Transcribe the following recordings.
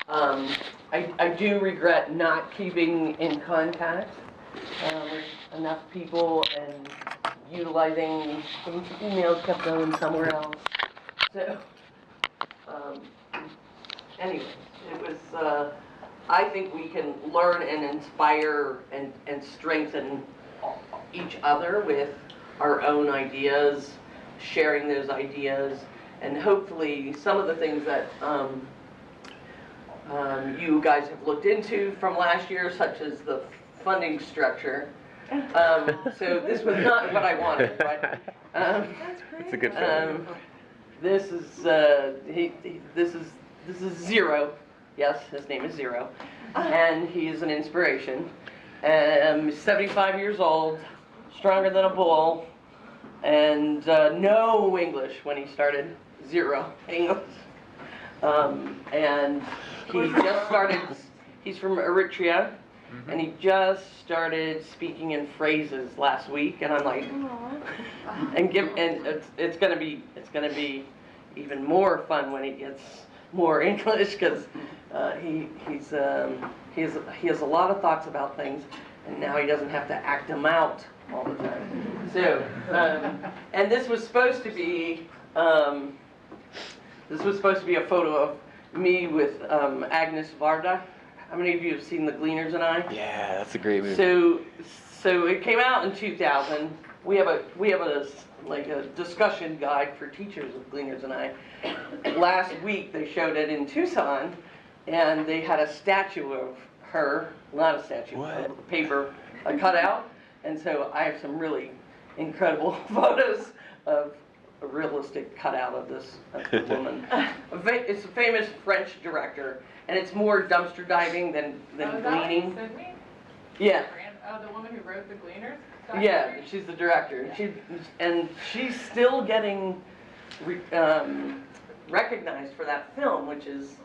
I do regret not keeping in contact with enough people and utilizing some emails kept going somewhere else. So, anyways, it was, I think we can learn and inspire and strengthen each other with our own ideas, sharing those ideas, and hopefully some of the things that you guys have looked into from last year, such as the funding structure. So this was not what I wanted, but it's a good film. this is this is Zero. Yes, his name is Zero, and he is an inspiration. 75 years old, stronger than a bull, and no English when he started. Zero English. And he just started, he's from Eritrea, and he just started speaking in phrases last week, and I'm like, and it's gonna be even more fun when he gets more English, because he has a lot of thoughts about things, and now he doesn't have to act them out all the time. So, and this was supposed to be a photo of me with Agnes Varda. How many of you have seen The Gleaners and I? Yeah, that's a great movie. So it came out in 2000. We have a discussion guide for teachers of Gleaners and I. Last week they showed it in Tucson, and they had a statue of her, not a statue, a paper, a cutout. And so I have some really incredible photos of a realistic cutout of this woman. It's a famous French director, and it's more dumpster diving than gleaning. Sydney? Yeah. The woman who wrote The Gleaners? Yeah, she's the director. She's still getting recognized for that film, which is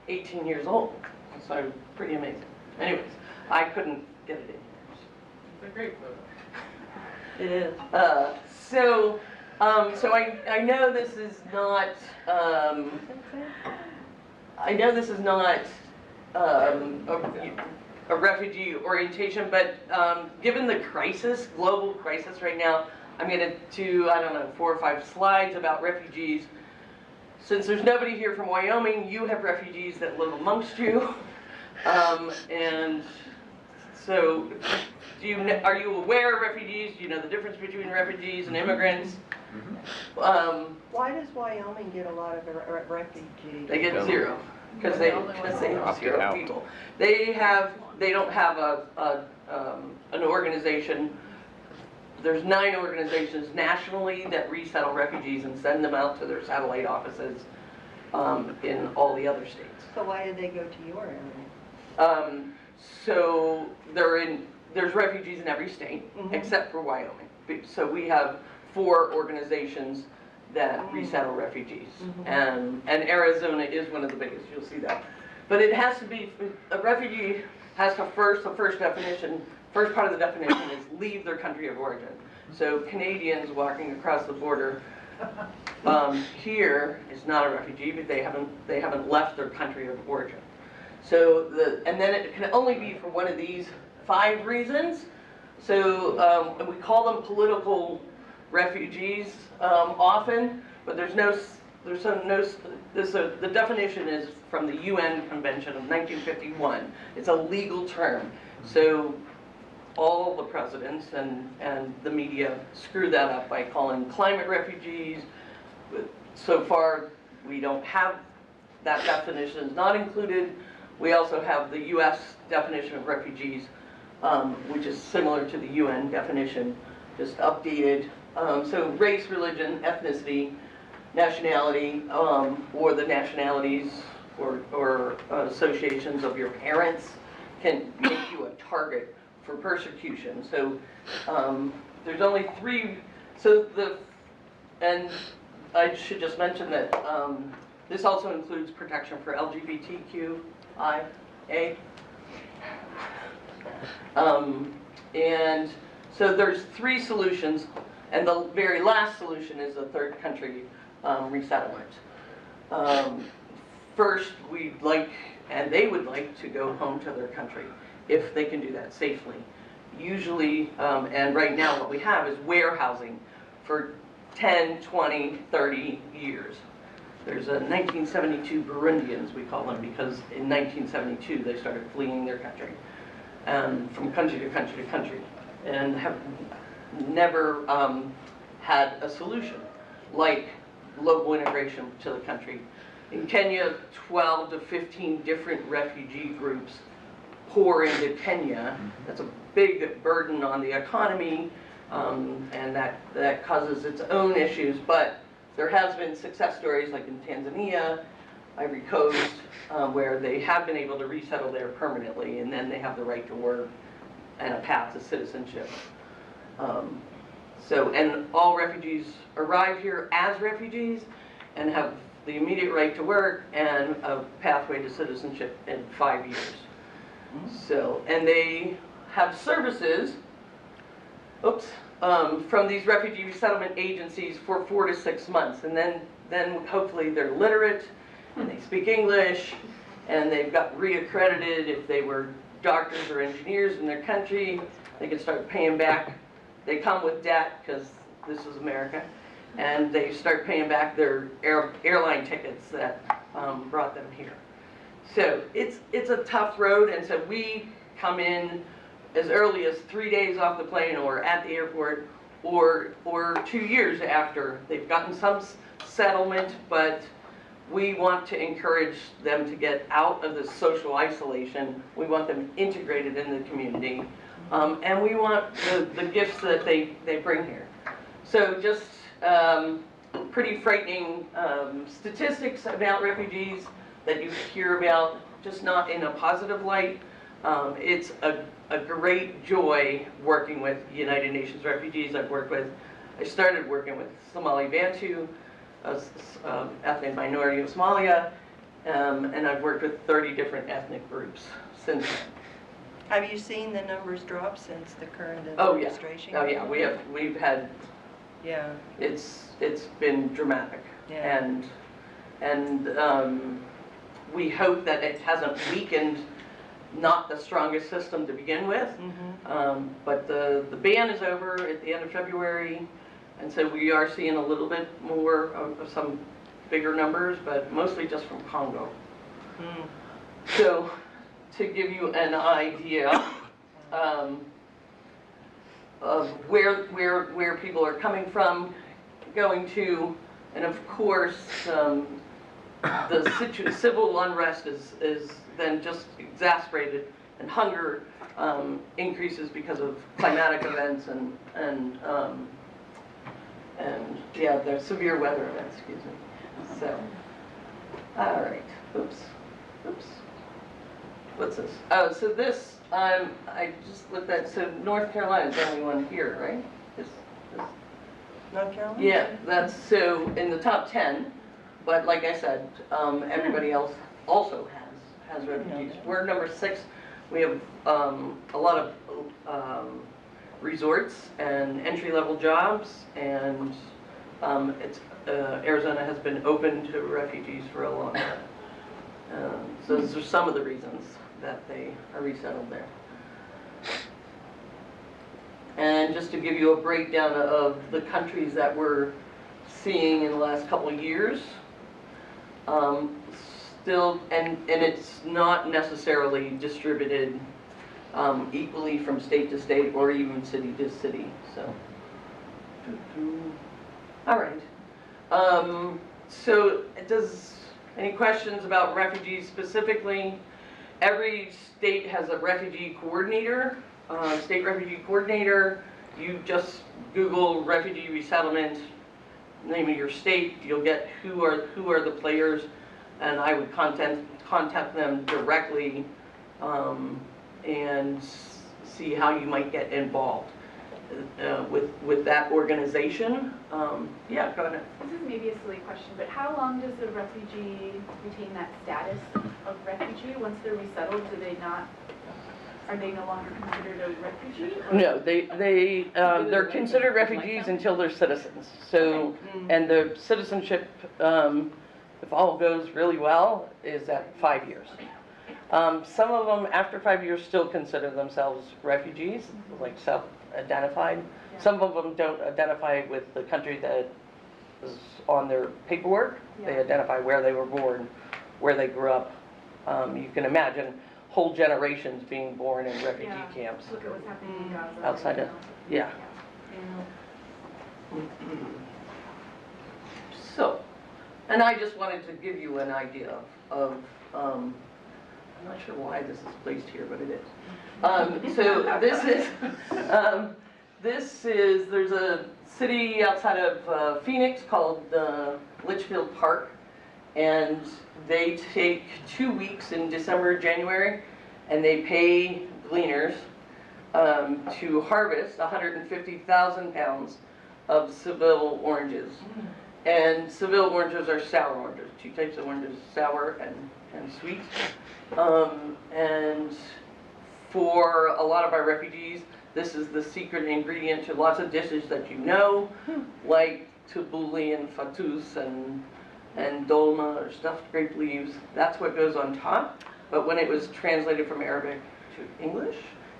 18 years old. So pretty amazing. Anyways, I couldn't get it in. It's a great photo. It is. So I know this is not. I know this is not a refugee orientation, but given the crisis, global crisis right now, I'm going to do, I don't know, 4 or 5 slides about refugees. Since there's nobody here from Wyoming, you have refugees that live amongst you, and so. Are you aware of refugees? Do you know the difference between refugees and immigrants? Why does Wyoming get a lot of refugees? They get zero because they have zero people. They don't have an organization. There's 9 organizations nationally that resettle refugees and send them out to their satellite offices in all the other states. So why did they go to your area? So there's refugees in every state except for Wyoming. So we have 4 organizations that resettle refugees, and Arizona is one of the biggest. You'll see that. But it has to be, a refugee has to first part of the definition is leave their country of origin. So Canadians walking across the border here is not a refugee, but they haven't left their country of origin. So and then it can only be for one of these 5 reasons. So we call them political refugees often, but the definition is from the UN Convention of 1951. It's a legal term. So all the presidents and the media screw that up by calling climate refugees. So far, we don't have that definition is not included. We also have the U.S. definition of refugees, which is similar to the UN definition, just updated. So race, religion, ethnicity, nationality, or the nationalities or associations of your parents can make you a target for persecution. So there's only 3. And I should just mention that this also includes protection for LGBTQIA. And so there's 3 solutions, and the very last solution is a third country resettlement. First, we'd like and they would like to go home to their country if they can do that safely. Usually, and right now what we have is warehousing for 10, 20, 30 years. There's a 1972 Burundians, we call them, because in 1972 they started fleeing their country, from country to country to country, and have never had a solution like local integration to the country. In Kenya, 12 to 15 different refugee groups pour into Kenya. That's a big burden on the economy, and that causes its own issues, but there has been success stories like in Tanzania, Ivory Coast, where they have been able to resettle there permanently, and then they have the right to work and a path to citizenship. And all refugees arrive here as refugees and have the immediate right to work and a pathway to citizenship in 5 years. So, and they have services, from these refugee resettlement agencies for 4 to 6 months, and then hopefully they're literate and they speak English and they've got reaccredited. If they were doctors or engineers in their country, they can start paying back. They come with debt because this is America, and they start paying back their airline tickets that brought them here. So it's a tough road, and so we come in as early as 3 days off the plane or at the airport, or 2 years after they've gotten some settlement, but we want to encourage them to get out of the social isolation. We want them integrated in the community, and we want the gifts that they bring here. So just pretty frightening statistics about refugees that you hear about, just not in a positive light. It's a great joy working with United Nations refugees. I started working with Somali Bantu, ethnic minority of Somalia, and I've worked with 30 different ethnic groups since then. Have you seen the numbers drop since the current Oh yeah, administration? oh yeah, we've had, Yeah. it's been dramatic, Yeah. and we hope that it hasn't weakened not the strongest system to begin with, but the ban is over at the end of February, and so we are seeing a little bit more of some bigger numbers, but mostly just from Congo. So to give you an idea of where people are coming from, going to, and of course the civil unrest is then just exacerbated, and hunger increases because of climatic events and yeah, the severe weather events, excuse me. So, all right, oops. What's this? Oh, so this, I just looked at, so North Carolina is the only one here, right? North Carolina? Yeah, that's, so in the top 10, but like I said, everybody else also has refugees. We're number 6. We have a lot of resorts and entry-level jobs, and Arizona has been open to refugees for a long time. So those are some of the reasons that they are resettled there. And just to give you a breakdown of the countries that we're seeing in the last couple of years, still, and it's not necessarily distributed equally from state to state or even city to city. So, all right. So, any questions about refugees specifically? Every state has a refugee coordinator, state refugee coordinator. You just Google refugee resettlement, name of your state, you'll get who are the players, and I would contact them directly and see how you might get involved with that organization. Yeah, go ahead. This is maybe a silly question, but how long does the refugee retain that status of refugee? Once they're resettled, are they no longer considered a refugee? Or? No, they're considered refugees until they're citizens. So, and the citizenship, if all goes really well, is at 5 years. Some of them, after 5 years, still consider themselves refugees, like self-identified. Yeah. Some of them don't identify with the country that is on their paperwork. They Yeah. identify where they were born, where they grew up. You can imagine whole generations being born in refugee Yeah. camps. Look at what's happening in Gaza. Outside of- yeah. So, and I just wanted to give you an idea of I'm not sure why this is placed here, but it is. So there's a city outside of Phoenix called Litchfield Park, and they take 2 weeks in December, January, and they pay Gleaners to harvest 150,000 pounds of Seville oranges. And Seville oranges are sour oranges, 2 types of oranges, sour and sweet. And for a lot of our refugees, this is the secret ingredient to lots of dishes that you know, like tabbouleh and fattoush and dolma or stuffed grape leaves. That's what goes on top. But when it was translated from Arabic to English,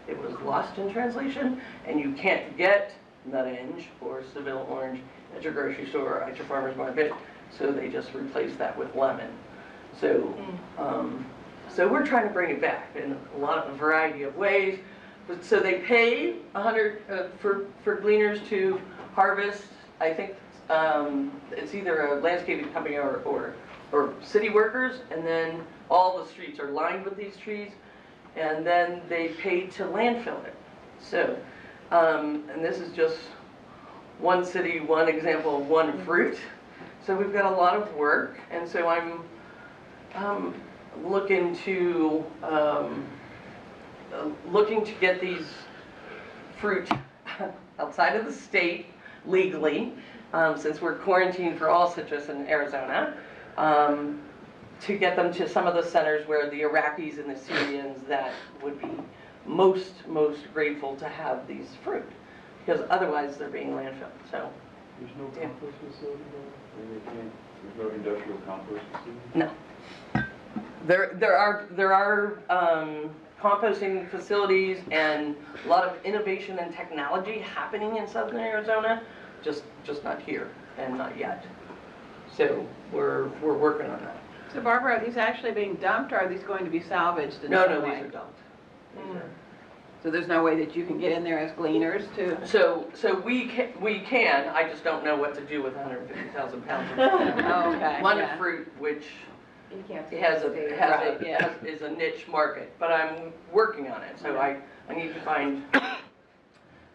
it was lost in translation, and you can't get naranj or Seville orange at your grocery store or at your farmer's market, so they just replaced that with lemon. So, so we're trying to bring it back in a variety of ways. But so they pay 100 for Gleaners to harvest. I think it's either a landscaping company or city workers, and then all the streets are lined with these trees, and then they pay to landfill it. So, and this is just one city, one example of one fruit. So we've got a lot of work, and so I'm looking to get these fruit outside of the state legally, since we're quarantined for all citrus in Arizona, to get them to some of the centers where the Iraqis and the Syrians that would be most grateful to have these fruit, because otherwise they're being landfilled. So There's no Yeah. compost facility there? There's no industrial compost facility? no, there are composting facilities and a lot of innovation and technology happening in southern Arizona, just not here and not yet. So we're working on that. So Barbara, are these actually being dumped, or are these going to be salvaged in No, some these way? are dumped. So there's no way that you can get in there as Gleaners to? So we can, I just don't know what to do with 150,000 pounds of Okay, one yeah. fruit, which You can't Right, yeah. is a niche market, but I'm working on it. So I need to find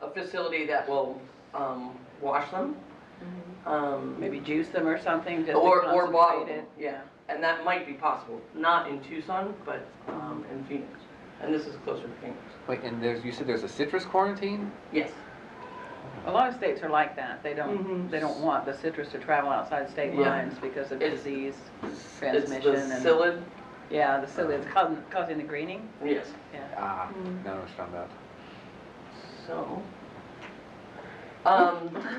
a facility that will wash them. Maybe juice them or something, just Or bottle concentrate them, yeah. And that might be possible, not in Tucson, but in Phoenix. And this is closer to Phoenix. Wait, and you said there's a citrus quarantine? Yes. A lot of states are like that. They don't want the citrus to travel outside state Yeah. lines because of It's- disease It's transmission. the and psyllid. Yeah, the psyllid, it's causing the greening. Yes. Yeah. Ah, now I understand that. So,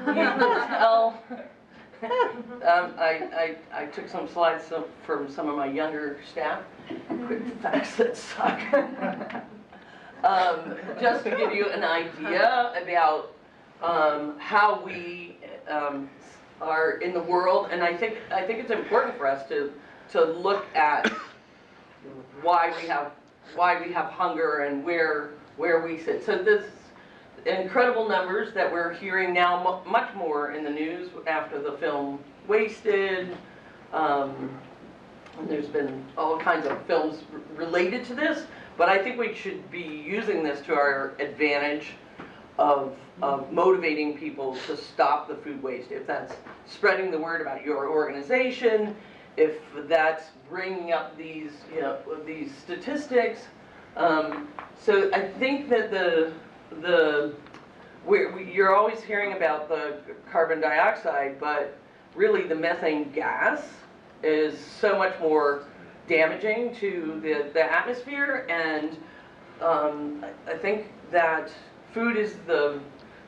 you can tell, I took some slides from some of my younger staff, quick facts that suck. Just to give you an idea about how we are in the world, and I think it's important for us to look at why we have hunger and where we sit. So this incredible numbers that we're hearing now, much more in the news after the film Wasted. And there's been all kinds of films related to this, but I think we should be using this to our advantage of motivating people to stop the food waste. If that's spreading the word about your organization, if that's bringing up these statistics. So I think that you're always hearing about the carbon dioxide, but really the methane gas is so much more damaging to the atmosphere, and I think that food is about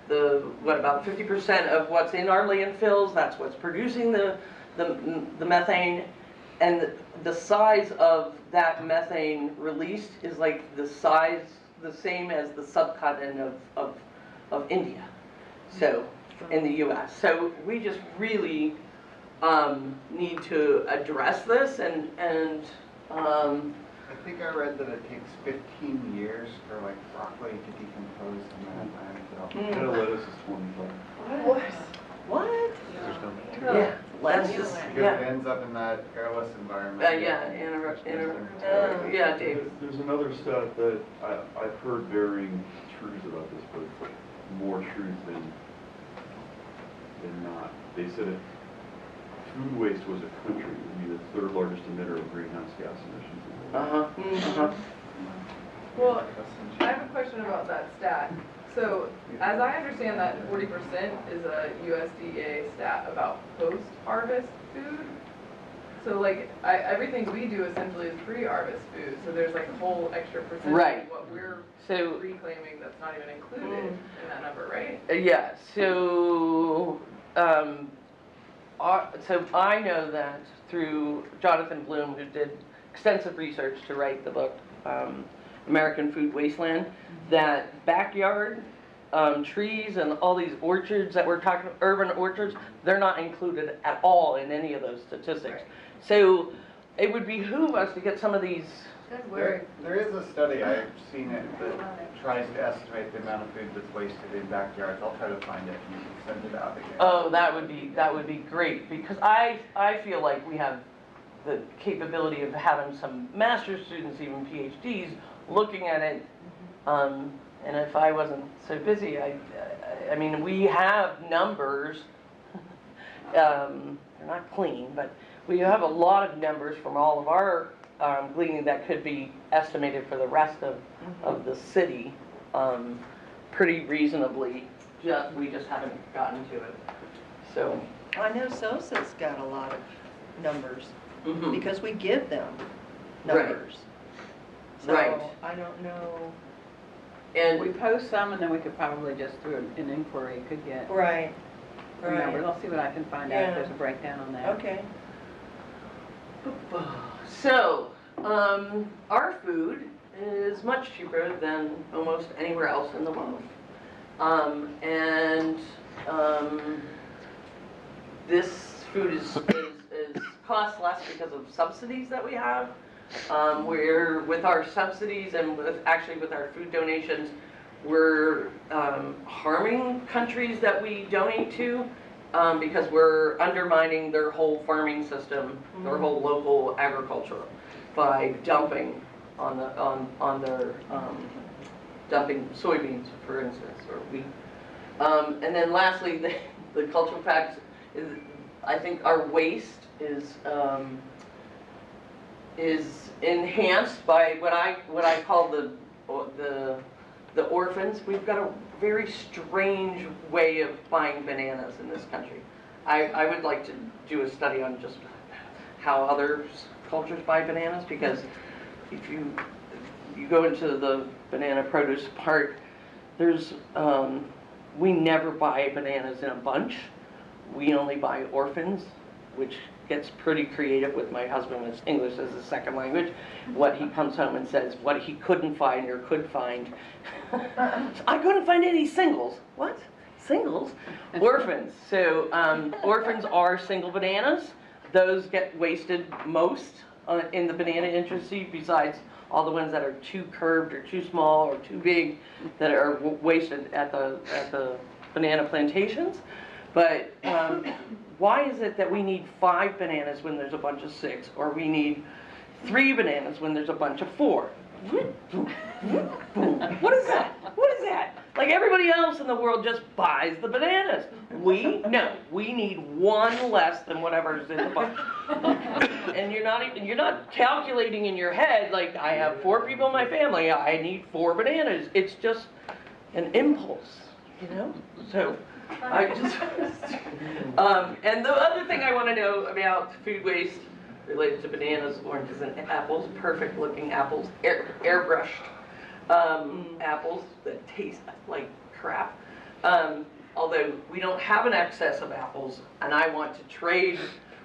50% of what's in our landfills. That's what's producing the methane, and the size of that methane released is like the same as the subcontinent of India, so, in the US. So we just really need to address this and I think I read that it takes 15 years for like broccoli to decompose in that landfill. Head of lettuce is 25. what? There's no Yeah, let's just, Because yeah. it ends up in that airless environment. Yeah, David. There's another stat that I've heard varying truths about this, but more truth than not. They said if food waste was a country, it would be the third largest emitter of greenhouse gas emissions in the world. Uh-huh. Well, I have a question about that stat. So, as I understand that 40% is a USDA stat about post-harvest food. So like, everything we do essentially is pre-harvest food, so there's like a whole extra percentage Right. of what we're So, reclaiming that's not even included in that number, right? yeah, so, so I know that through Jonathan Bloom, who did extensive research to write the book, American Food Wasteland, that backyard trees and all these orchards that we're talking, urban orchards, they're not included at all in any of those statistics. So it would behoove us to get some of these. There is a study, I've seen it, that tries to estimate the amount of food that's wasted in backyards. I'll try to find it and send it out again. Oh, that would be great, because I feel like we have the capability of having some master's students, even PhDs, looking at it. And if I wasn't so busy, I mean, we have numbers. They're not clean, but we have a lot of numbers from all of our gleaning that could be estimated for the rest of the city pretty reasonably. We just haven't gotten to it. So. I know SOSA's got a lot of numbers, Mhm. because we give them Right. numbers. Right. So, I don't know. And We post some, and then we could probably just through an inquiry could get Right, the numbers. I'll see what I can find out Yeah. if there's a breakdown on that. okay. so, our food is much cheaper than almost anywhere else in the world. This food is costs less because of subsidies that we have. We're, with our subsidies and with our food donations, we're harming countries that we donate to because we're undermining their whole farming system, their whole local agriculture, by dumping on their dumping soybeans, for instance, or wheat. And then lastly, the cultural facts is, I think our waste is enhanced by what I call the orphans. We've got a very strange way of buying bananas in this country. I would like to do a study on just how other cultures buy bananas, because if you go into the banana produce part, there's we never buy bananas in a bunch. We only buy orphans, which gets pretty creative with my husband with English as a second language. What he comes home and says, what he couldn't find or could find. I couldn't find any singles. What? Singles? Orphans. So orphans are single bananas. Those get wasted most in the banana industry, besides all the ones that are too curved or too small or too big that are wasted at the banana plantations. But why is it that we need 5 bananas when there's a bunch of 6, or we need 3 bananas when there's a bunch of 4? What is that? What is that? Like everybody else in the world just buys the bananas. No, we need 1 less than whatever's in the bunch. And you're not calculating in your head like, I have 4 people in my family, I need 4 bananas. It's just an impulse, you know? So I just and the other thing I want to know about food waste related to bananas, oranges, and apples, perfect looking apples, airbrushed apples that taste like crap. Although we don't have an excess of apples, and I want to trade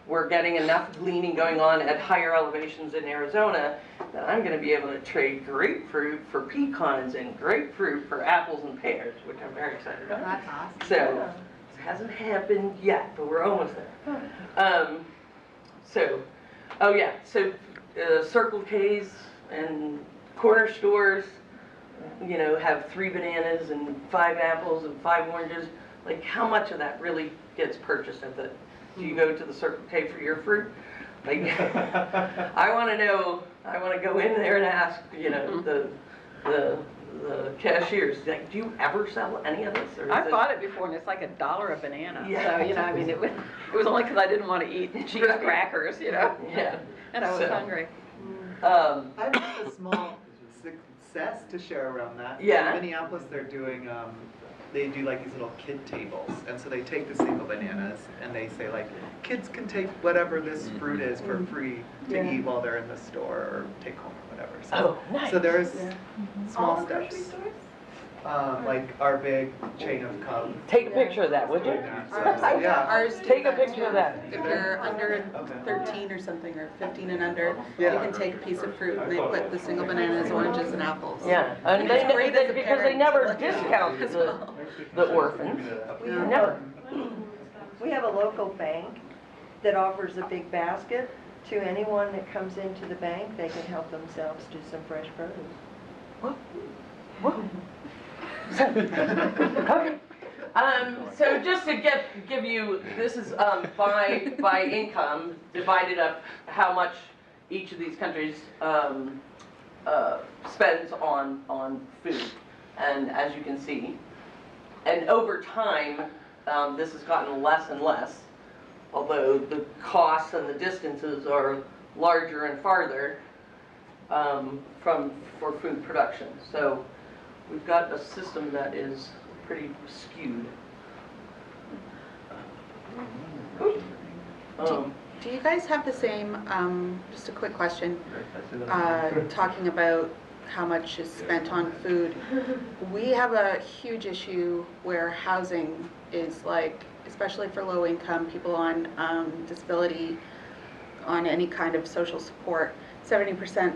we're getting enough gleaning going on at higher elevations in Arizona that I'm gonna be able to trade grapefruit for pecans and grapefruit for apples and pears, which I'm very excited about. That's awesome. So, it hasn't happened yet, but we're almost there. Oh yeah, so Circle K's and corner stores, you know, have 3 bananas and 5 apples and 5 oranges. Like, how much of that really gets purchased at the, do you go to the Circle K for your fruit? Like, I want to know, I want to go in there and ask, you know, the cashiers, like, do you ever sell any of this? Or is I've it- bought it before, and it's like $1 a banana. Yeah. So, you know, I mean, it was only because I didn't want to eat cheese Right. crackers, you know? Yeah. And I was So, hungry. I have just a small success to share around that. Yeah. In Minneapolis, they're doing, they do like these little kid tables. And so they take the single bananas and they say like, kids can take whatever this fruit is for free to eat while they're in the store or take home or whatever. So, Oh, nice. so there's All small the grocery steps. stores? Like our big chain of Cubs. Take a picture of that, would you? So, yeah. Ours Take a do picture of too. that. If you're under 13 or something, or 15 and under, you Yeah. can take a piece of fruit and they put the single bananas, oranges, and apples. Yeah, and It's they, great as a because they parent never to let you discount as the, well. the orphans. Yeah. Never. We have a local bank that offers a big basket to anyone that comes into the bank. They can help themselves to some fresh produce. Okay. So just to give you, this is by income, divided up how much each of these countries spends on food. And as you can see, and over time, this has gotten less and less, although the costs and the distances are larger and farther for food production. So we've got a system that is pretty skewed. Do you guys have the same, just a quick question, talking about how much is spent on food? We have a huge issue where housing is like, especially for low income people on disability, on any kind of social support, 70%,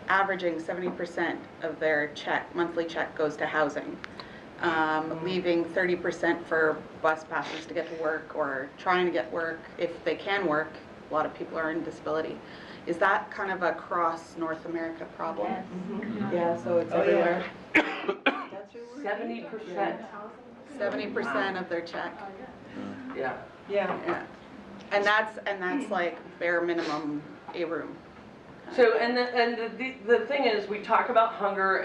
averaging 70% of their monthly check goes to housing. Leaving 30% for bus passes to get to work or trying to get work if they can work. A lot of people are in disability. Is that kind of a cross North America problem? Yes. Yeah, so it's everywhere. 70%. 70% of their check. Yeah. Yeah. And that's like bare minimum a room. So, and the thing is, we talk about hunger,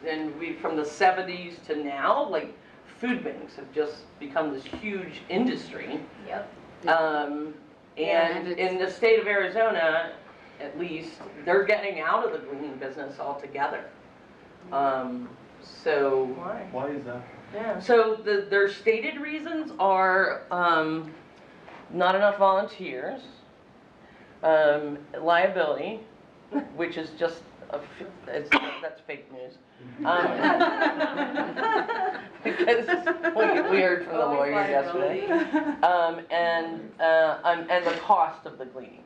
and we, from the 70s to now, like, food banks have just become this huge industry. Yep. And in the state of Arizona, at least, they're getting out of the gleaning business altogether. So. Why is that? Yeah. So their stated reasons are not enough volunteers, liability, which is just that's fake news. Because we heard from the lawyer yesterday, and the cost of the gleaning.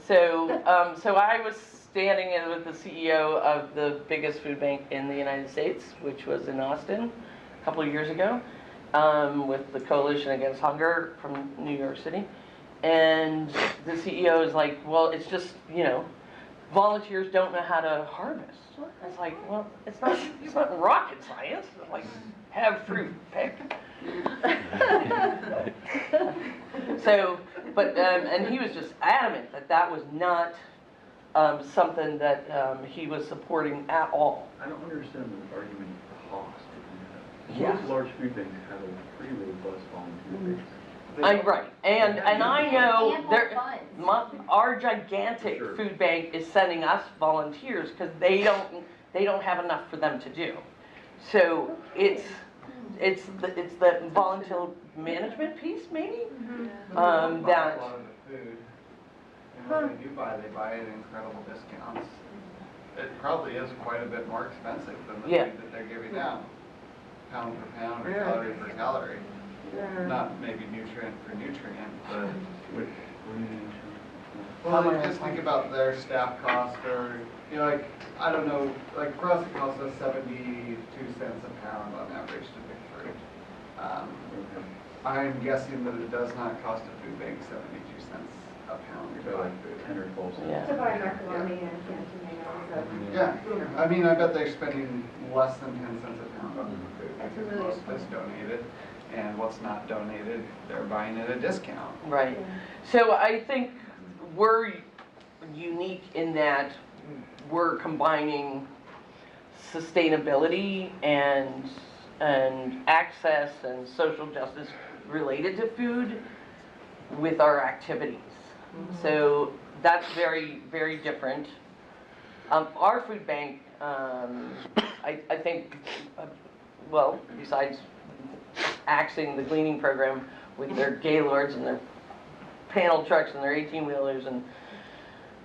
So I was standing in with the CEO of the biggest food bank in the United States, which was in Austin a couple of years ago, with the Coalition Against Hunger from New York City. And the CEO is like, well, it's just, you know, volunteers don't know how to harvest. It's like, well, it's not rocket science. It's like, have fruit, pick. So, but, and he was just adamant that was not something that he was supporting at all. I don't understand the argument of cost. Yeah. Most large food banks have a pretty robust volunteer base. Right, and I know Ample funds. our gigantic Sure. food bank is sending us volunteers because they don't have enough for them to do. So it's the volunteer management piece maybe Buy a that. lot of the food, and when they do buy, they buy it at incredible discounts. It probably is quite a bit more expensive than the Yeah. food that they're giving out, pound for pound or calorie per calorie. not maybe nutrient for nutrient, but What do you mean? well, like, just think about their staff cost, or, you know, like, I don't know, like, for us, it costs us 72 cents a pound on average to pick fruit. I'm guessing that it does not cost a food bank 72 cents a pound to So buy like food. 10 or 12 cents. Yeah. To buy macaroni and canned tomatoes. Yeah, I mean, I bet they're spending less than 10 cents a pound on food. That's a because really most good of it's donated, and what's not donated, they're buying at a discount. Right. So I think we're unique in that we're combining sustainability and access and social justice related to food with our activities. So that's very, very different. Our food bank, I think, well, besides axing the gleaning program with their gaylords and their panel trucks and their 18-wheelers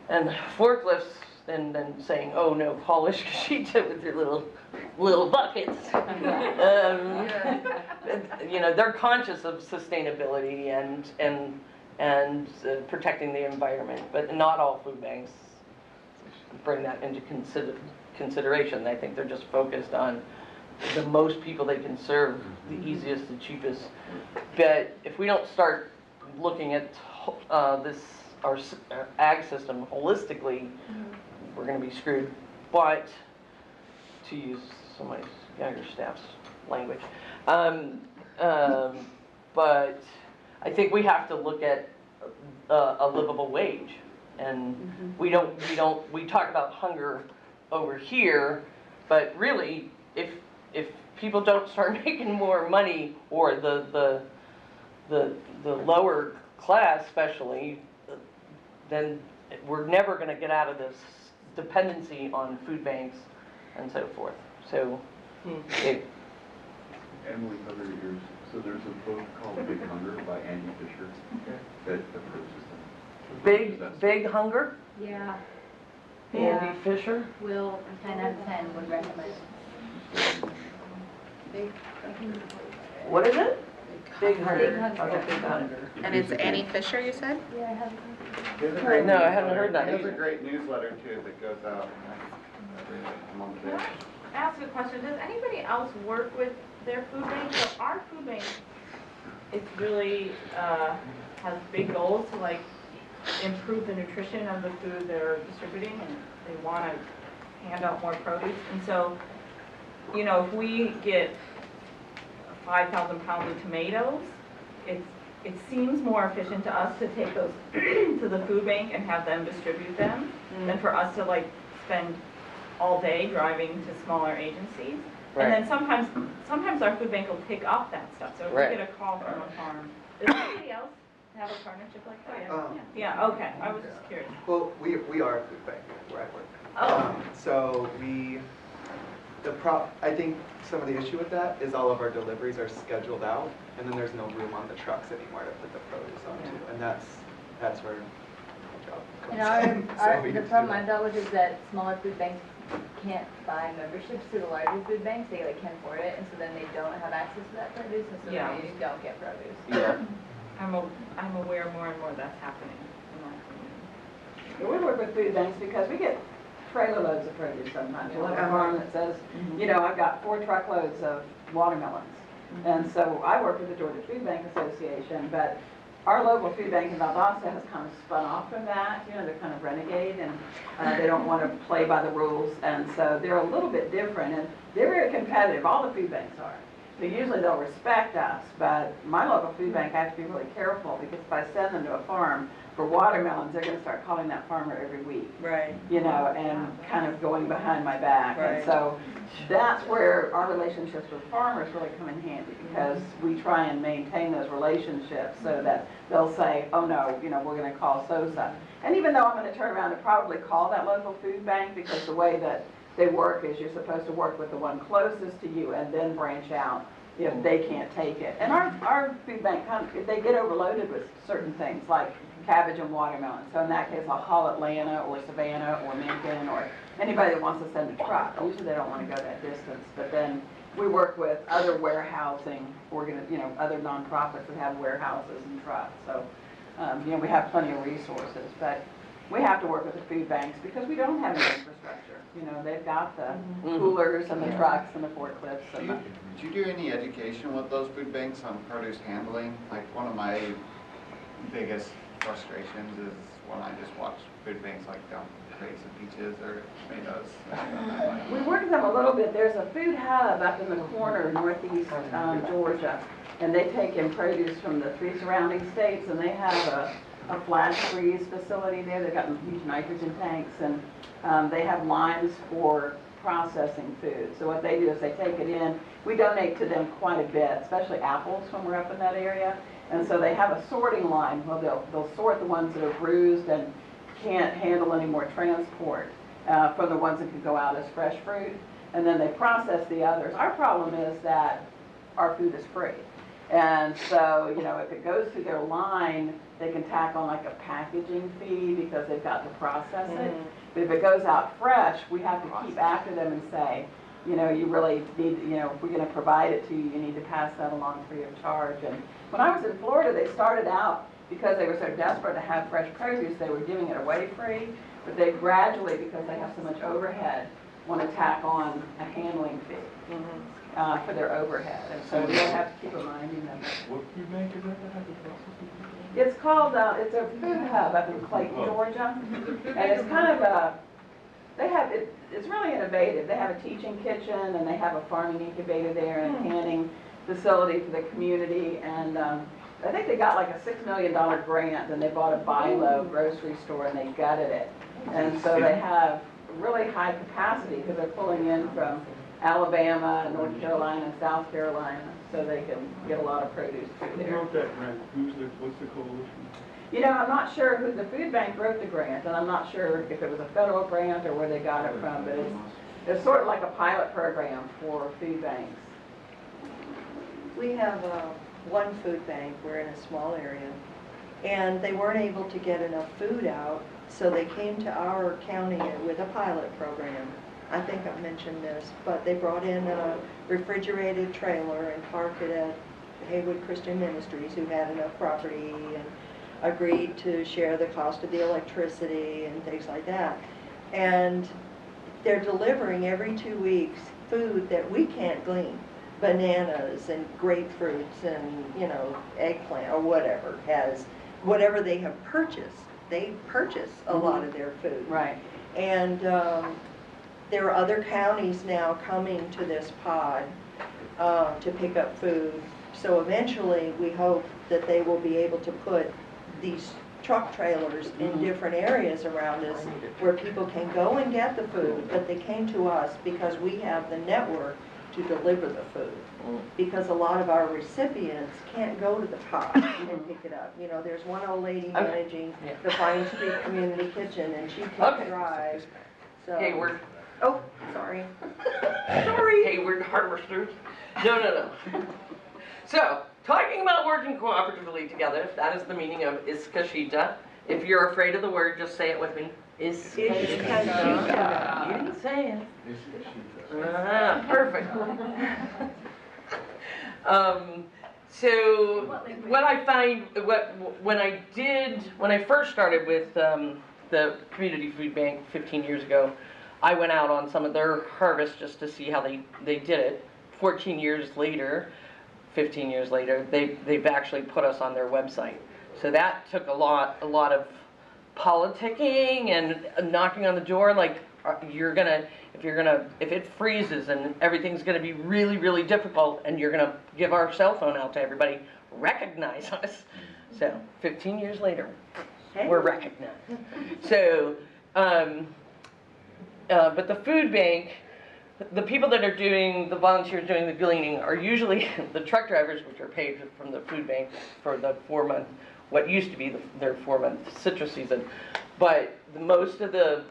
and forklifts, and then saying, oh no, call Iskashitaa with your little buckets. You know, they're conscious of sustainability and protecting the environment, but not all food banks bring that into consideration. I think they're just focused on the most people they can serve, the easiest, the cheapest. But if we don't start looking at our ag system holistically, we're going to be screwed. But to use somebody's younger staff's language, but I think we have to look at a livable wage, and we talk about hunger over here, but really, if people don't start making more money, or the lower class especially, then we're never going to get out of this dependency on food banks and so forth. So, Emily, cover yours. So there's a book called Big Hunger by Andy Fisher that approaches them. Big Hunger, Yeah, Andy Fisher. Will 10 out of 10 would recommend. What is it? Big Hunger. Big Hunger. Okay, Big Hunger. And it's Annie Fisher, you said? Yeah, I have. He has a great No, I haven't heard that He has a either. great newsletter too that goes out every month. Can I ask a question? Does anybody else work with their food bank? So our food bank, it's really, has big goals to like improve the nutrition of the food they're distributing, and they want to hand out more produce. And so, you know, if we get 5,000 pounds of tomatoes, it seems more efficient to us to take those to the food bank and have them distribute them than for us to like spend all day driving to smaller agencies. And then sometimes our food bank will pick up that stuff. So if we get a call from a farm, does anybody else have a partnership like that? Yeah, okay, I was just curious. Well, we are a food bank where I work. Oh. So I think some of the issue with that is all of our deliveries are scheduled out, and then there's no room on the trucks anymore to put the produce onto, and that's where my job comes in. So we The get to problem do I've dealt with is that smaller food banks can't buy memberships to the larger food banks. They like can't afford it, and so then they don't have access to that produce, and so Yeah. they don't get produce. Yeah. I'm aware more and more that's happening in my community. We work with food banks because we get trailer loads of produce sometimes. We'll have a farm that says, you know, I've got 4 truckloads of watermelons. And so I work with the Georgia Food Bank Association, but our local food bank in Valdosta has kind of spun off from that. You know, they're kind of renegade, and they don't want to play by the rules. And so they're a little bit different, and they're very competitive. All the food banks are. So usually they'll respect us, but my local food bank, I have to be really careful, because if I send them to a farm for watermelons, they're going to start calling that farmer every week. Right. You know, and kind of going behind my back. Right. And so that's where our relationships with farmers really come in handy, because we try and maintain those relationships so that they'll say, oh no, you know, we're going to call SOSA. And even though I'm going to turn around and probably call that local food bank, because the way that they work is you're supposed to work with the one closest to you and then branch out if they can't take it. And our food bank, if they get overloaded with certain things like cabbage and watermelon, so in that case I'll call Atlanta or Savannah or Macon or anybody that wants to send a truck. Usually they don't want to go that distance, but then we work with other warehousing, other nonprofits that have warehouses and trucks. So, we have plenty of resources, but we have to work with the food banks because we don't have any infrastructure. They've got the coolers and the trucks and the forklifts and the. Do you do any education with those food banks on produce handling? Like one of my biggest frustrations is when I just watch food banks like dump crates of peaches or tomatoes. We work with them a little bit. There's a food hub up in the corner, northeast Georgia, and they take in produce from the 3 surrounding states, and they have a flash freeze facility there. They've got huge nitrogen tanks, and they have lines for processing food. So what they do is they take it in. We donate to them quite a bit, especially apples when we're up in that area. And so they have a sorting line. Well, they'll sort the ones that are bruised and can't handle any more transport from the ones that could go out as fresh fruit. And then they process the others. Our problem is that our food is free. And so, if it goes through their line, they can tack on like a packaging fee because they've got to process it. But if it goes out fresh, we have to keep after them and say, you really need, if we're going to provide it to you, you need to pass that along free of charge. And when I was in Florida, they started out because they were so desperate to have fresh produce, they were giving it away free. But they gradually, because they have so much overhead, want to tack on a handling fee for their overhead. And so we have to keep reminding them. What food bank is that has the processing? It's called, it's a food hub up in Clayton, Georgia. And it's kind of it's really innovative. They have a teaching kitchen and they have a farming incubator there and a canning facility for the community. And I think they got like a $6 million grant and they bought a Bilo grocery store and they gutted it. And so they have really high capacity because they're pulling in from Alabama, North Carolina, and South Carolina, so they can get a lot of produce through Who there. wrote that grant? What's the coalition? I'm not sure who the food bank wrote the grant, and I'm not sure if it was a federal grant or where they got it from, but it's sort of like a pilot program for food banks. We have one food bank, we're in a small area, and they weren't able to get enough food out, so they came to our county with a pilot program. I think I've mentioned this, but they brought in a refrigerated trailer and parked it at Haywood Christian Ministries, who had enough property, and agreed to share the cost of the electricity and things like that. And they're delivering every 2 weeks food that we can't glean. Bananas and grapefruits and, eggplant or whatever they have purchased. They purchase a lot of their food. Right. And there are other counties now coming to this pod to pick up food. So eventually, we hope that they will be able to put these truck trailers in different areas around us where people can go and get the food, but they came to us because we have the network to deliver the food. Because a lot of our recipients can't go to the pod and pick it up. There's one old lady managing the Pine Street Community Kitchen, and she can't drive. So. Hayward. Oh, sorry. Sorry. Hayward harvesters. No. So, talking about working cooperatively together, that is the meaning of Iskashitaa. If you're afraid of the word, just say it with me. Iskashitaa. You didn't say it. Perfect. So what I find, when I first started with the community food bank 15 years ago, I went out on some of their harvests just to see how they did it. 15 years later, they've actually put us on their website. So that took a lot of politicking and knocking on the door, like if it freezes and everything's gonna be really, really difficult and you're gonna give our cell phone out to everybody, recognize us. So 15 years later, we're recognized. So, but the food bank, the people that are doing, the volunteers doing the gleaning are usually the truck drivers, which are paid from the food bank for the 4-month, what used to be their 4-month citrus season. But most of the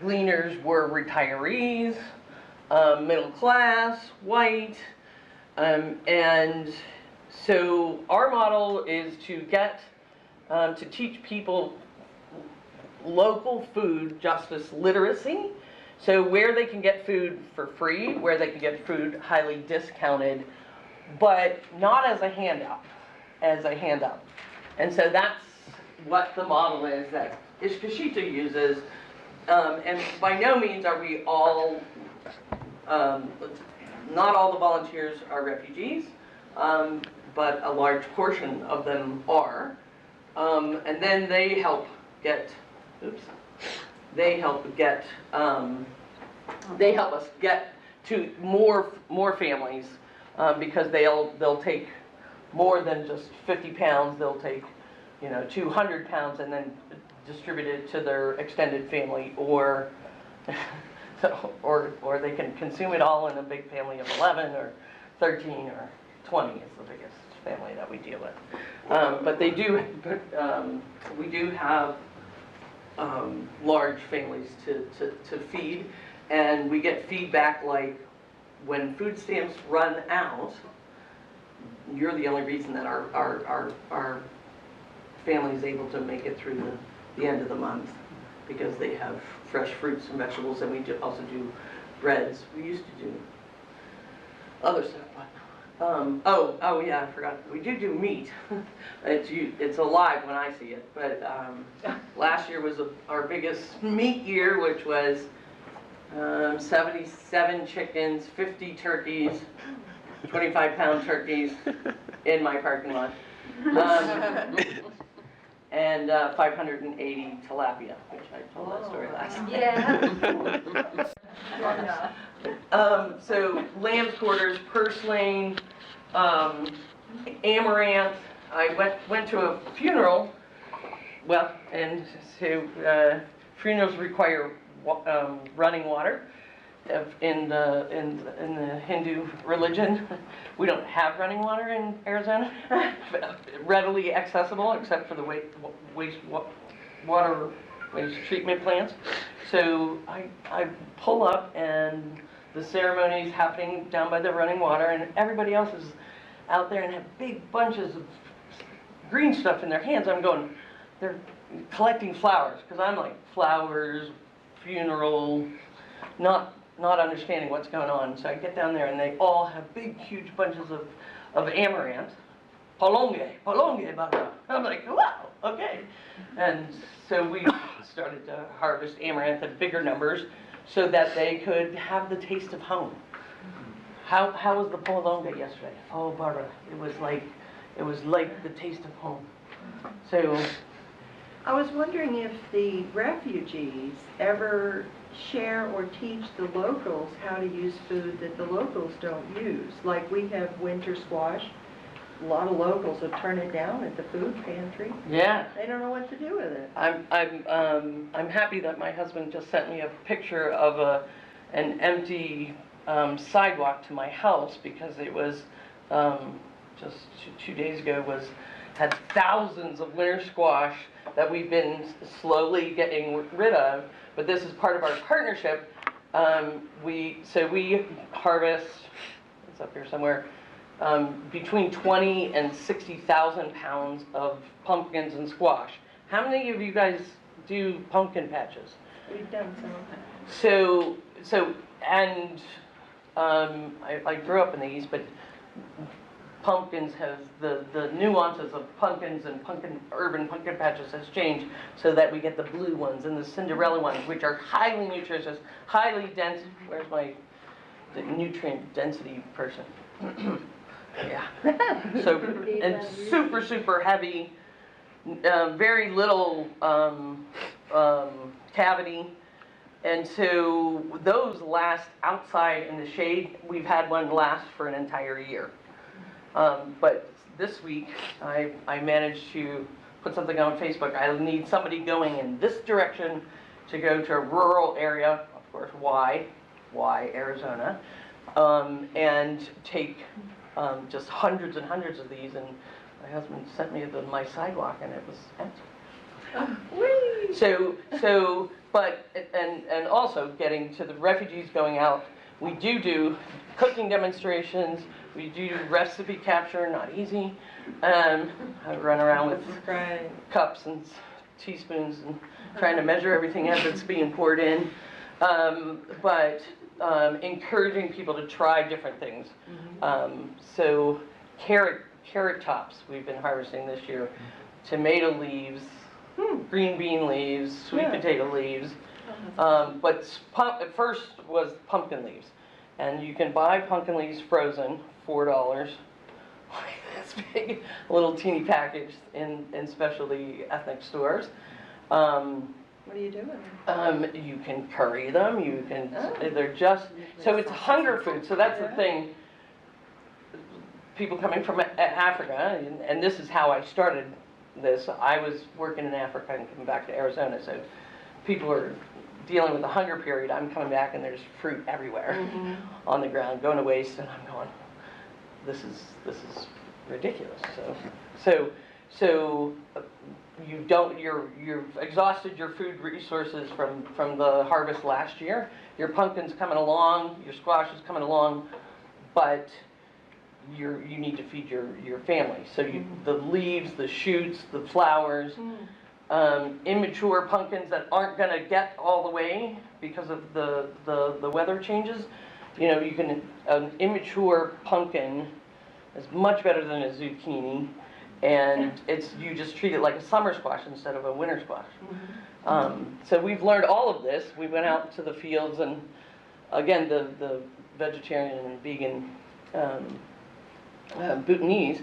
gleaners were retirees, middle class, white, and so our model is to get, to teach people local food justice literacy, So where they can get food for free, where they can get food highly discounted, but not as a handout, as a handout. And so that's what the model is that Iskashitaa uses. And by no means are we all, not all the volunteers are refugees, but a large portion of them are. And then they help get, they help us get to more families, because they'll take more than just 50 pounds. They'll take, 200 pounds and then distribute it to their extended family, or they can consume it all in a big family of 11 or 13 or 20 is the biggest family that we deal with. But they do, we do have large families to feed, and we get feedback like, when food stamps run out, you're the only reason that our family is able to make it through the end of the month, because they have fresh fruits and vegetables, and we also do breads. We used to do other stuff, but oh yeah, I forgot. We do meat. It's alive when I see it. But last year was our biggest meat year, which was 77 chickens, 50 turkeys, 25-pound turkeys in my parking lot. And 580 tilapia, which I told that story last time. Yeah. So lamb's quarters, purslane, amaranth. I went to a funeral. Well, and so funerals require running water. In the Hindu religion, we don't have running water in Arizona, readily accessible except for the waste treatment plants. So I pull up, and the ceremony is happening down by the running water, and everybody else is out there and have big bunches of green stuff in their hands. I'm going, they're collecting flowers, because I'm like, flowers, funeral, not understanding what's going on. So I get down there, and they all have big, huge bunches of amaranth. Polonge, baba. I'm like, wow, okay. And so we started to harvest amaranth in bigger numbers so that they could have the taste of home. How was the polonge yesterday? Oh, Barbara, it was like the taste of home. So I was wondering if the refugees ever share or teach the locals how to use food that the locals don't use. Like, we have winter squash. A lot of locals will turn it down at the food pantry. yeah. They don't know what to do with it. I'm happy that my husband just sent me a picture of an empty sidewalk to my house, because it was just 2 days ago had thousands of winter squash that we've been slowly getting rid of. But this is part of our partnership. We harvest, it's up here somewhere, between 20 and 60,000 pounds of pumpkins and squash. How many of you guys do pumpkin patches? We've done some of that. I grew up in the East, but pumpkins have, the nuances of pumpkins and urban pumpkin patches has changed, so that we get the blue ones and the Cinderella ones, which are highly nutritious, highly dense. Where's the nutrient density person? Yeah. So, and super heavy, very little cavity. And so those last outside in the shade. We've had one last for an entire year. But this week, I managed to put something on Facebook. I need somebody going in this direction to go to a rural area, of course, why Arizona, and take just hundreds and hundreds of these. And my husband sent me my sidewalk, and it was empty. So, but, and also getting to the refugees going out, we do cooking demonstrations. We do recipe capture, not easy. I run around with cups and teaspoons and trying to measure everything as it's being poured in. But encouraging people to try different things. So carrot tops we've been harvesting this year, tomato leaves, green bean leaves, sweet potato leaves. But at first was pumpkin leaves. And you can buy pumpkin leaves frozen, $4. This big, little teeny package in specialty ethnic stores. What do you do with them? You can curry them, you can, they're just, so it's hunger food, so that's the thing. People coming from Africa, and this is how I started this. I was working in Africa and coming back to Arizona, so people are dealing with the hunger period. I'm coming back and there's fruit everywhere on the ground, going to waste, and I'm going, this is ridiculous. So you've exhausted your food resources from the harvest last year. Your pumpkin's coming along, your squash is coming along, but you need to feed your family. So the leaves, the shoots, the flowers, immature pumpkins that aren't going to get all the way because of the weather changes. You know, an immature pumpkin is much better than a zucchini. And you just treat it like a summer squash instead of a winter squash. So we've learned all of this. We went out to the fields, and again, the vegetarian and vegan Bhutanese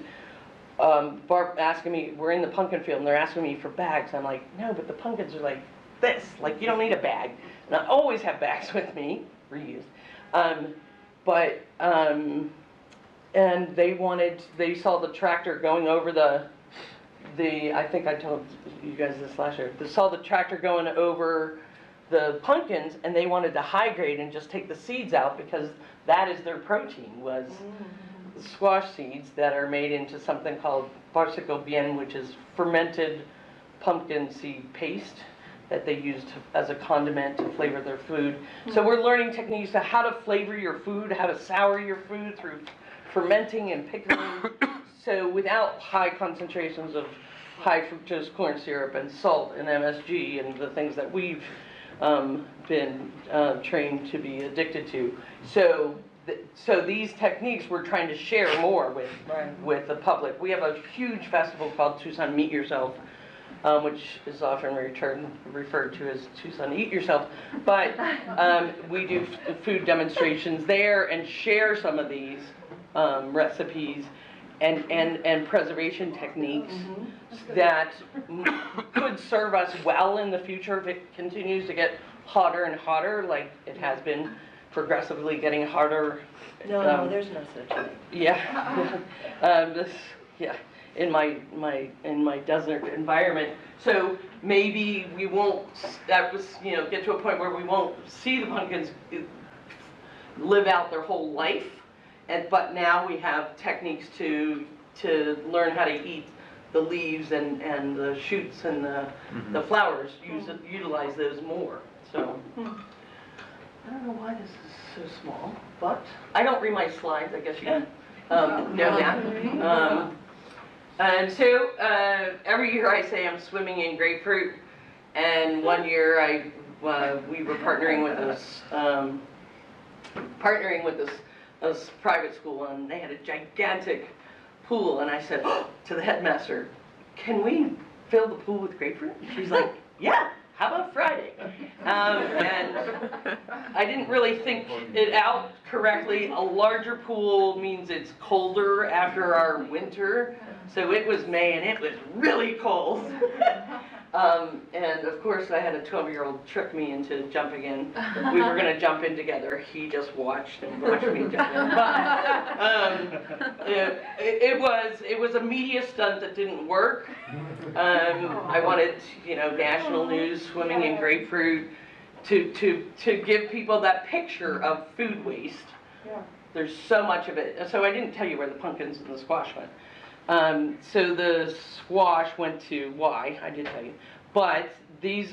asking me, we're in the pumpkin field, and they're asking me for bags. I'm like, no, but the pumpkins are like this. Like, you don't need a bag. And I always have bags with me, reused. And they saw the tractor going over I think I told you guys this last year. They saw the tractor going over the pumpkins, and they wanted to high grade and just take the seeds out because that is their protein, was squash seeds that are made into something called barsico bien, which is fermented pumpkin seed paste that they use as a condiment to flavor their food. So we're learning techniques of how to flavor your food, how to sour your food through fermenting and pickling, so without high concentrations of high fructose corn syrup and salt and MSG and the things that we've been trained to be addicted to. So these techniques we're trying to share more with the public. We have a huge festival called Tucson Meet Yourself, which is often referred to as Tucson Eat Yourself. But we do food demonstrations there and share some of these recipes and preservation techniques that could serve us well in the future if it continues to get hotter and hotter, like it has been progressively getting harder. No, there's no such thing. Yeah. In my desert environment. So maybe we won't get to a point where we won't see the pumpkins live out their whole life. But now we have techniques to learn how to eat the leaves and the shoots and the flowers, utilize those more. So I don't know why this is so small, but I don't read my slides. I guess you know that. And so every year I say I'm swimming in grapefruit, and one year we were partnering with this private school, and they had a gigantic pool, and I said to the headmaster, can we fill the pool with grapefruit? She's like, yeah, how about Friday? And I didn't really think it out correctly. A larger pool means it's colder after our winter, so it was May and it was really cold. And of course I had a 12-year-old trick me into jumping in. We were going to jump in together. He just watched me jump in. But it was a media stunt that didn't work. I wanted, national news, swimming in grapefruit, to give people that picture of food waste. Yeah. There's so much of it. So I didn't tell you where the pumpkins and the squash went. So the squash went to Y, I did tell you, but the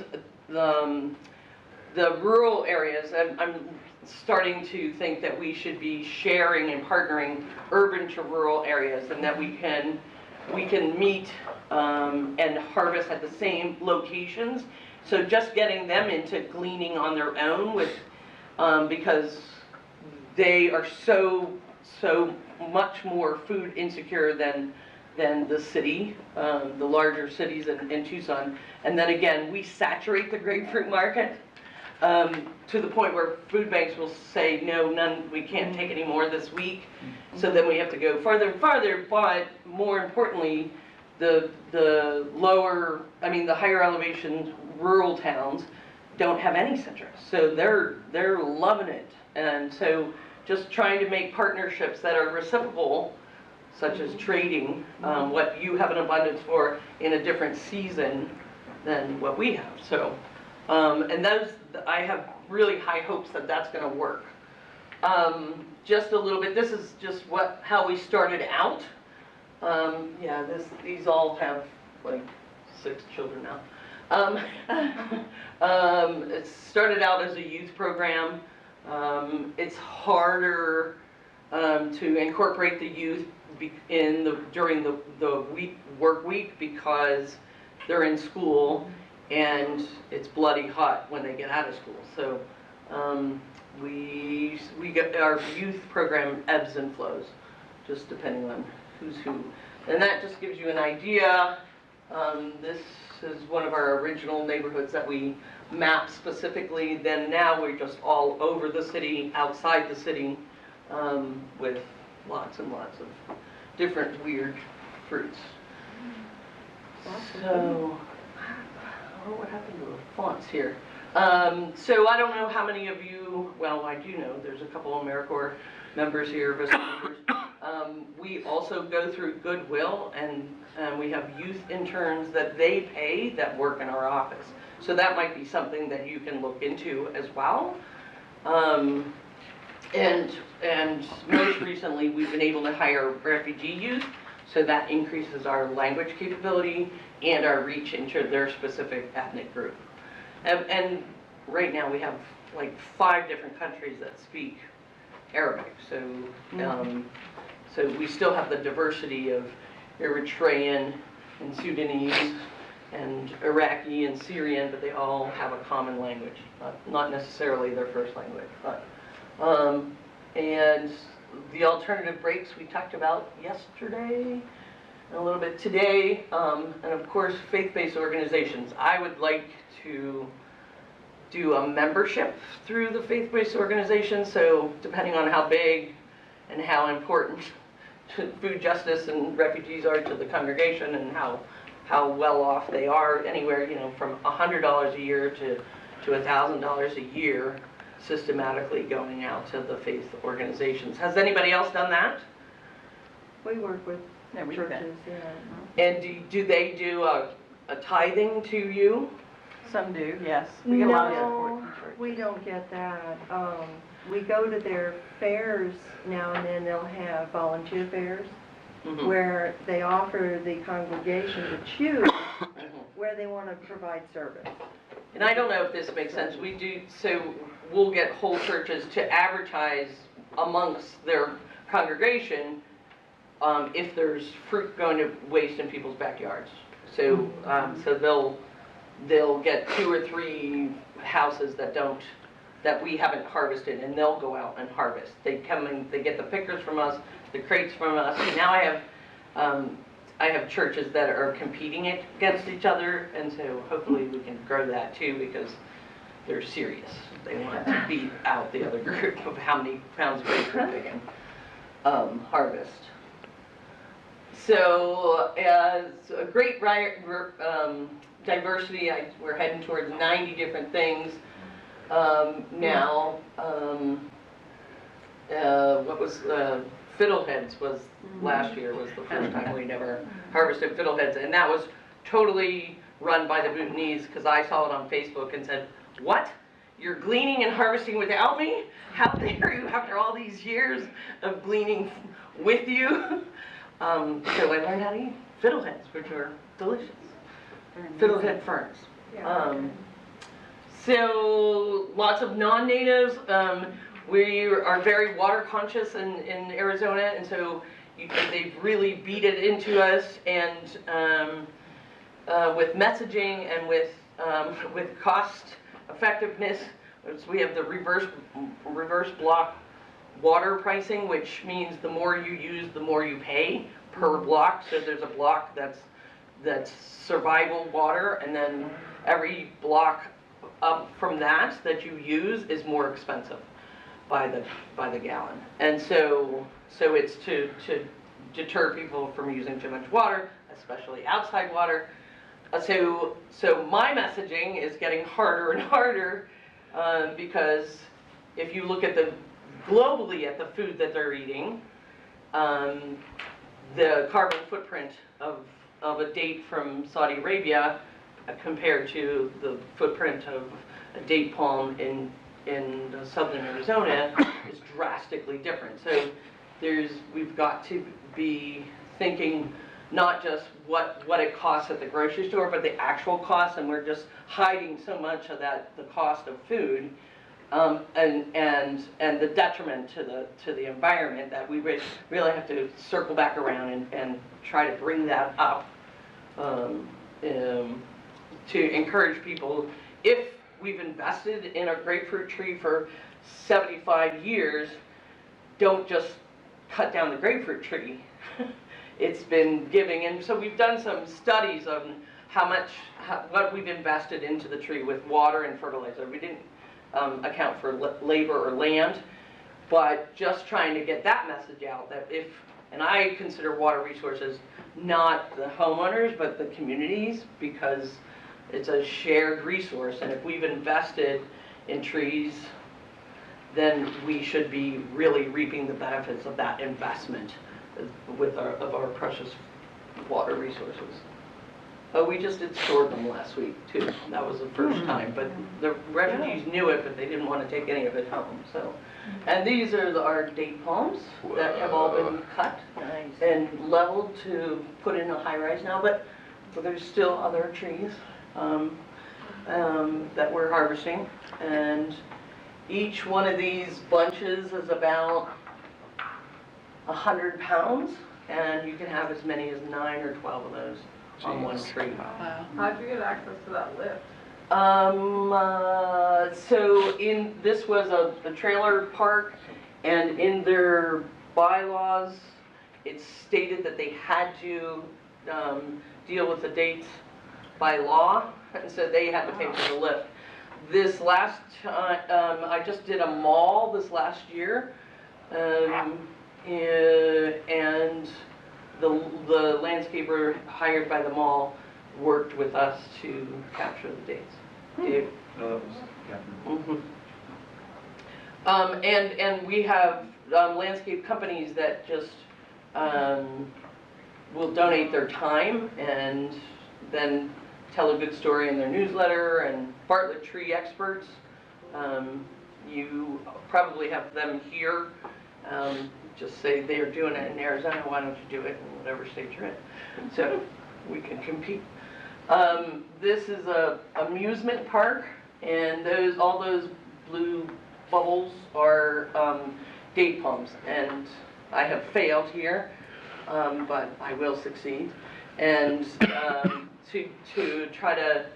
rural areas, I'm starting to think that we should be sharing and partnering urban to rural areas, and that we can meet and harvest at the same locations So just getting them into gleaning on their own with, because they are so much more food insecure than the city, the larger cities in Tucson. And then again, we saturate the grapefruit market to the point where food banks will say, no, none, we can't take any more this week. So then we have to go farther and farther, but more importantly, the higher elevation rural towns don't have any citrus. So they're loving it. And so just trying to make partnerships that are reciprocal, such as trading what you have an abundance for in a different season than what we have. So, and I have really high hopes that that's going to work. Just a little bit. This is just how we started out. Yeah, these all have like 6 children now. It started out as a youth program. It's harder to incorporate the youth during the work week because they're in school and it's bloody hot when they get out of school. So we get our youth program ebbs and flows, just depending on who's who. And that just gives you an idea. This is one of our original neighborhoods that we mapped specifically. Then now we're just all over the city, outside the city, with lots and lots of different weird fruits. So, oh, what happened to the fonts here? So I don't know how many of you, well, I do know there's a couple of AmeriCorps members here, VISTA members. We also go through Goodwill, and we have youth interns that they pay that work in our office. So that might be something that you can look into as well. And most recently, we've been able to hire refugee youth, so that increases our language capability and our reach into their specific ethnic group. And right now, we have like 5 different countries that speak Arabic, so so we still have the diversity of Eritrean and Sudanese and Iraqi and Syrian, but they all have a common language, not necessarily their first language. But, and the alternative breaks we talked about yesterday, and a little bit today, and of course faith-based organizations. I would like to do a membership through the faith-based organization, so depending on how big and how important food justice and refugees are to the congregation and how well off they are, anywhere, you know, from $100 a year to $1,000 a year, systematically going out to the faith organizations. Has anybody else done that? We work with churches, yeah. And do they do a tithing to you? Some do, yes. We get a lot of support No, from church. we don't get that. We go to their fairs now and then. They'll have volunteer fairs where they offer the congregation to choose where they want to provide service. And I don't know if this makes sense. We do, so we'll get whole churches to advertise amongst their congregation if there's fruit going to waste in people's backyards. So so they'll get 2 or 3 houses that we haven't harvested, and they'll go out and harvest. They come and they get the pickers from us, the crates from us. Now I have churches that are competing against each other, and so hopefully we can grow that too, because they're serious. They want to beat out the other group of how many pounds of grapefruit they can harvest. So it's a great diversity. We're heading towards 90 different things now. What was fiddleheads was last year was the first time we'd ever harvested fiddleheads, and that was totally run by the Bhutanese, because I saw it on Facebook and said, "What? You're gleaning and harvesting without me? How dare you after all these years of gleaning with you?" So I learned how to eat fiddleheads, which are delicious. Fiddlehead ferns. So lots of non-natives. We are very water conscious in Arizona, and so they've really beat it into us, and with messaging and with with cost effectiveness, we have the reverse block water pricing, which means the more you use, the more you pay per block. So there's a block that's survival water, and then every block up from that you use is more expensive by the gallon. And so it's to deter people from using too much water, especially outside water. So my messaging is getting harder and harder, because if you look at globally at the food that they're eating, the carbon footprint of a date from Saudi Arabia compared to the footprint of a date palm in southern Arizona is drastically different. So we've got to be thinking not just what it costs at the grocery store, but the actual cost, and we're just hiding so much of the cost of food, and the detriment to the environment, that we really have to circle back around and try to bring that up, to encourage people. If we've invested in a grapefruit tree for 75 years, don't just cut down the grapefruit tree. It's been giving, and so we've done some studies on what we've invested into the tree with water and fertilizer. We didn't account for labor or land, but just trying to get that message out, that and I consider water resources not the homeowners, but the communities, because it's a shared resource, and if we've invested in trees, then we should be really reaping the benefits of that investment of our precious water resources. Oh, we just did store them last week too. That was the first time, but the refugees knew it, but they didn't want to take any of it home. So, and these are our date palms that have all been cut and leveled to put in a high rise now, but there's still other trees that we're harvesting, and each one of these bunches is about 100 pounds, and you can have as many as 9 or 12 of those on one tree. Wow. How'd you get access to that lift? So this was a trailer park, and in their bylaws, it stated that they had to deal with the dates by law, and so they had to pay for the lift. This last time, I just did a mall this last year, and the landscaper hired by the mall worked with us to capture the dates. Dave? No, that was Catherine. And we have landscape companies that just will donate their time and then tell a good story in their newsletter, and Bartlett Tree Experts. You probably have them here. Just say they're doing it in Arizona, why don't you do it in whatever state you're in? So we can compete. This is a amusement park, and all those blue bubbles are date palms, and I have failed here, but I will succeed. And to try to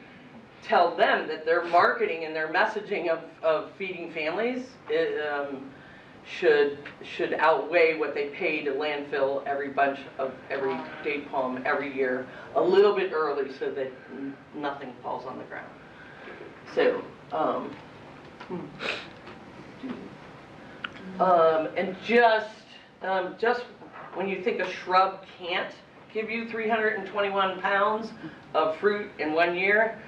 tell them that their marketing and their messaging of feeding families should outweigh what they pay to landfill every date palm every year a little bit early, so that nothing falls on the ground. So, and just when you think a shrub can't give you 321 pounds of fruit in 1 year,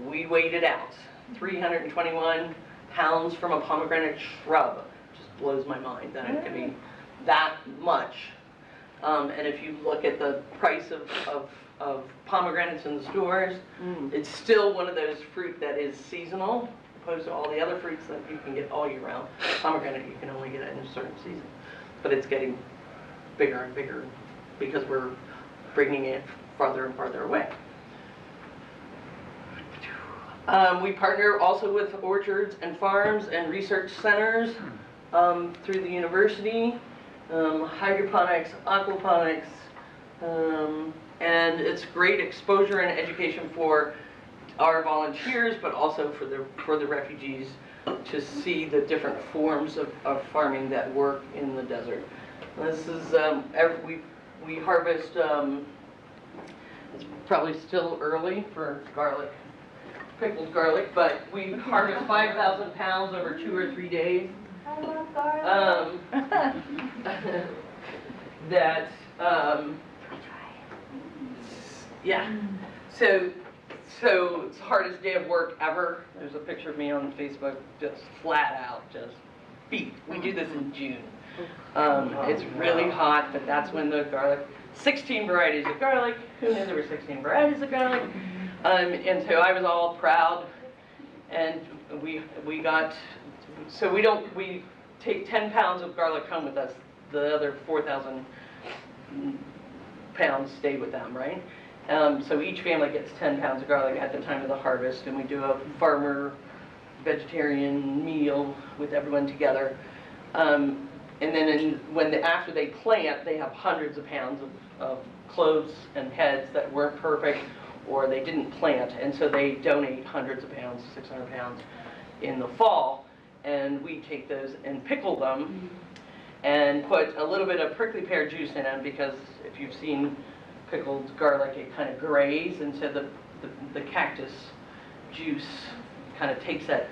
we weighed it out. 321 pounds from a pomegranate shrub. Just blows my mind that it can be that much. And if you look at the price of pomegranates in the stores, it's still one of those fruit that is seasonal, opposed to all the other fruits that you can get all year round. Pomegranate you can only get it in a certain season. But it's getting bigger and bigger because we're bringing it farther and farther away. We partner also with orchards and farms and research centers through the university, hydroponics, aquaponics, and it's great exposure and education for our volunteers, but also for the refugees to see the different forms of farming that work in the desert. This is, we harvest, it's probably still early for garlic, pickled garlic, but we harvest 5,000 pounds over 2 or 3 days. I love garlic. That, yeah, so it's the hardest day of work ever. There's a picture of me on Facebook, just flat out, just beat. We do this in June. It's really hot, but that's when the garlic, 16 varieties of garlic. Who knew there were 16 varieties of garlic? And so I was all proud, and we take 10 pounds of garlic home with us. The other 4,000 pounds stay with them, right? So each family gets 10 pounds of garlic at the time of the harvest, and we do a farmer vegetarian meal with everyone together. And then after they plant, they have hundreds of pounds of cloves and heads that weren't perfect, or they didn't plant, and so they donate hundreds of pounds, 600 pounds, in the fall, and we take those and pickle them and put a little bit of prickly pear juice in them, because if you've seen pickled garlic, it kind of grays, and so the cactus juice kind of takes that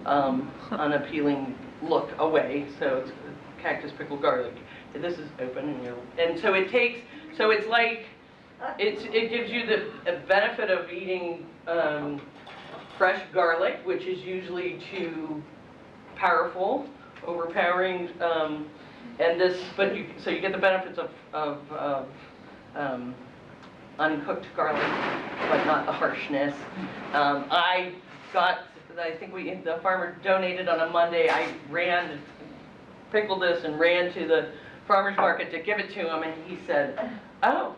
unappealing look away, so it's cactus pickled garlic. And this is open, and so it takes, so it's like, it gives you the benefit of eating fresh garlic, which is usually too powerful, overpowering, and this, so you get the benefits of uncooked garlic, but not the harshness. I think the farmer donated on a Monday. I pickled this and ran to the farmer's market to give it to him, and he said, oh,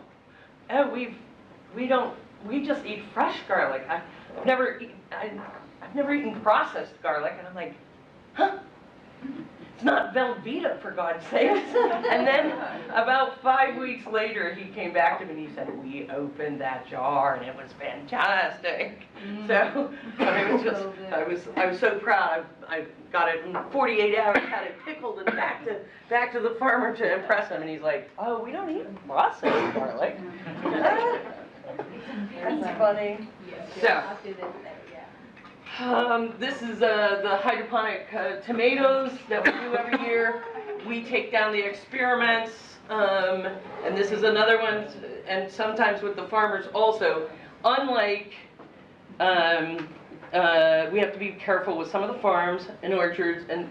we just eat fresh garlic. I've never eaten processed garlic. And I'm like, huh? It's not Velveeta, for God's sakes. And then about 5 weeks later, he came back to me and he said, we opened that jar and it was fantastic. So it was just, I was so proud. I got it in 48 hours, had it pickled and back to the farmer to impress him. And he's like, oh, we don't eat processed garlic. That's funny. So. This is the hydroponic tomatoes that we do every year. We take down the experiments, and this is another one, and sometimes with the farmers also. Unlike, we have to be careful with some of the farms and orchards and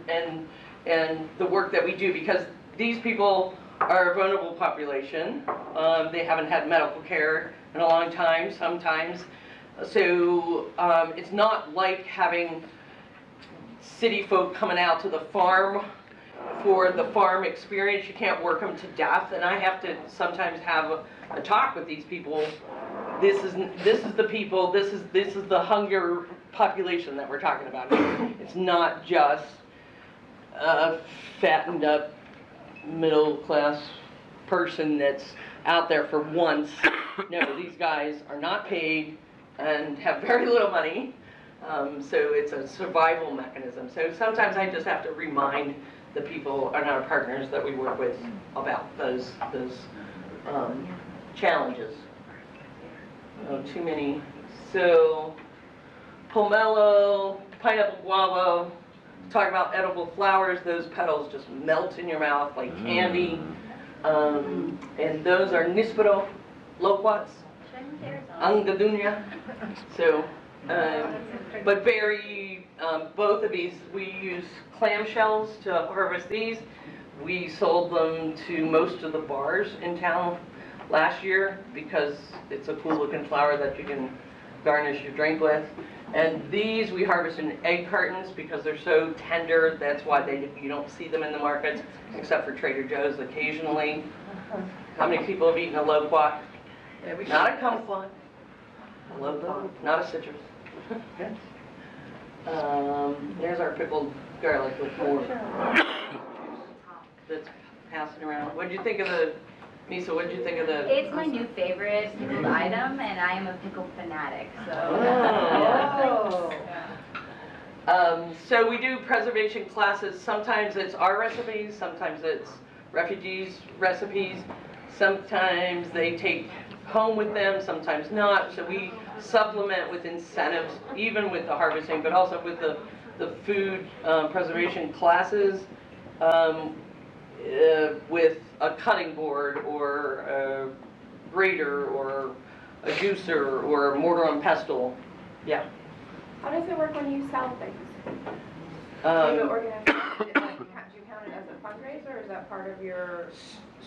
the work that we do, because these people are a vulnerable population. They haven't had medical care in a long time, sometimes. So it's not like having city folk coming out to the farm for the farm experience. You can't work them to death, and I have to sometimes have a talk with these people. This is the people. This is the hunger population that we're talking about. It's not just a fattened up middle class person that's out there for once. No, these guys are not paid and have very little money, so it's a survival mechanism. So sometimes I just have to remind the people and our partners that we work with about those challenges. Oh, too many. So pomelo, pineapple guava. Talk about edible flowers. Those petals just melt in your mouth like candy. And those are Nispero loquats. Angadunya. So, but both of these, we use clamshells to harvest these. We sold them to most of the bars in town last year because it's a cool looking flower that you can garnish your drink with. And these we harvest in egg cartons because they're so tender. That's why you don't see them in the markets, except for Trader Joe's occasionally. How many people have eaten a loquat? Not a kumquat. A loquat, not a citrus. There's our pickled garlic with more that's passing around. What did you think of the Misa, what did you think of the? It's my new favorite pickled item, and I am a pickle fanatic, so. So we do preservation classes. Sometimes it's our recipes, sometimes it's refugees' recipes. Sometimes they take home with them, sometimes not. So we supplement with incentives, even with the harvesting, but also with the food preservation classes, with a cutting board or a grater or a juicer or mortar and pestle. Yeah. How does it work when you sell things? Do you organize, do you count it as a fundraiser, or is that part of your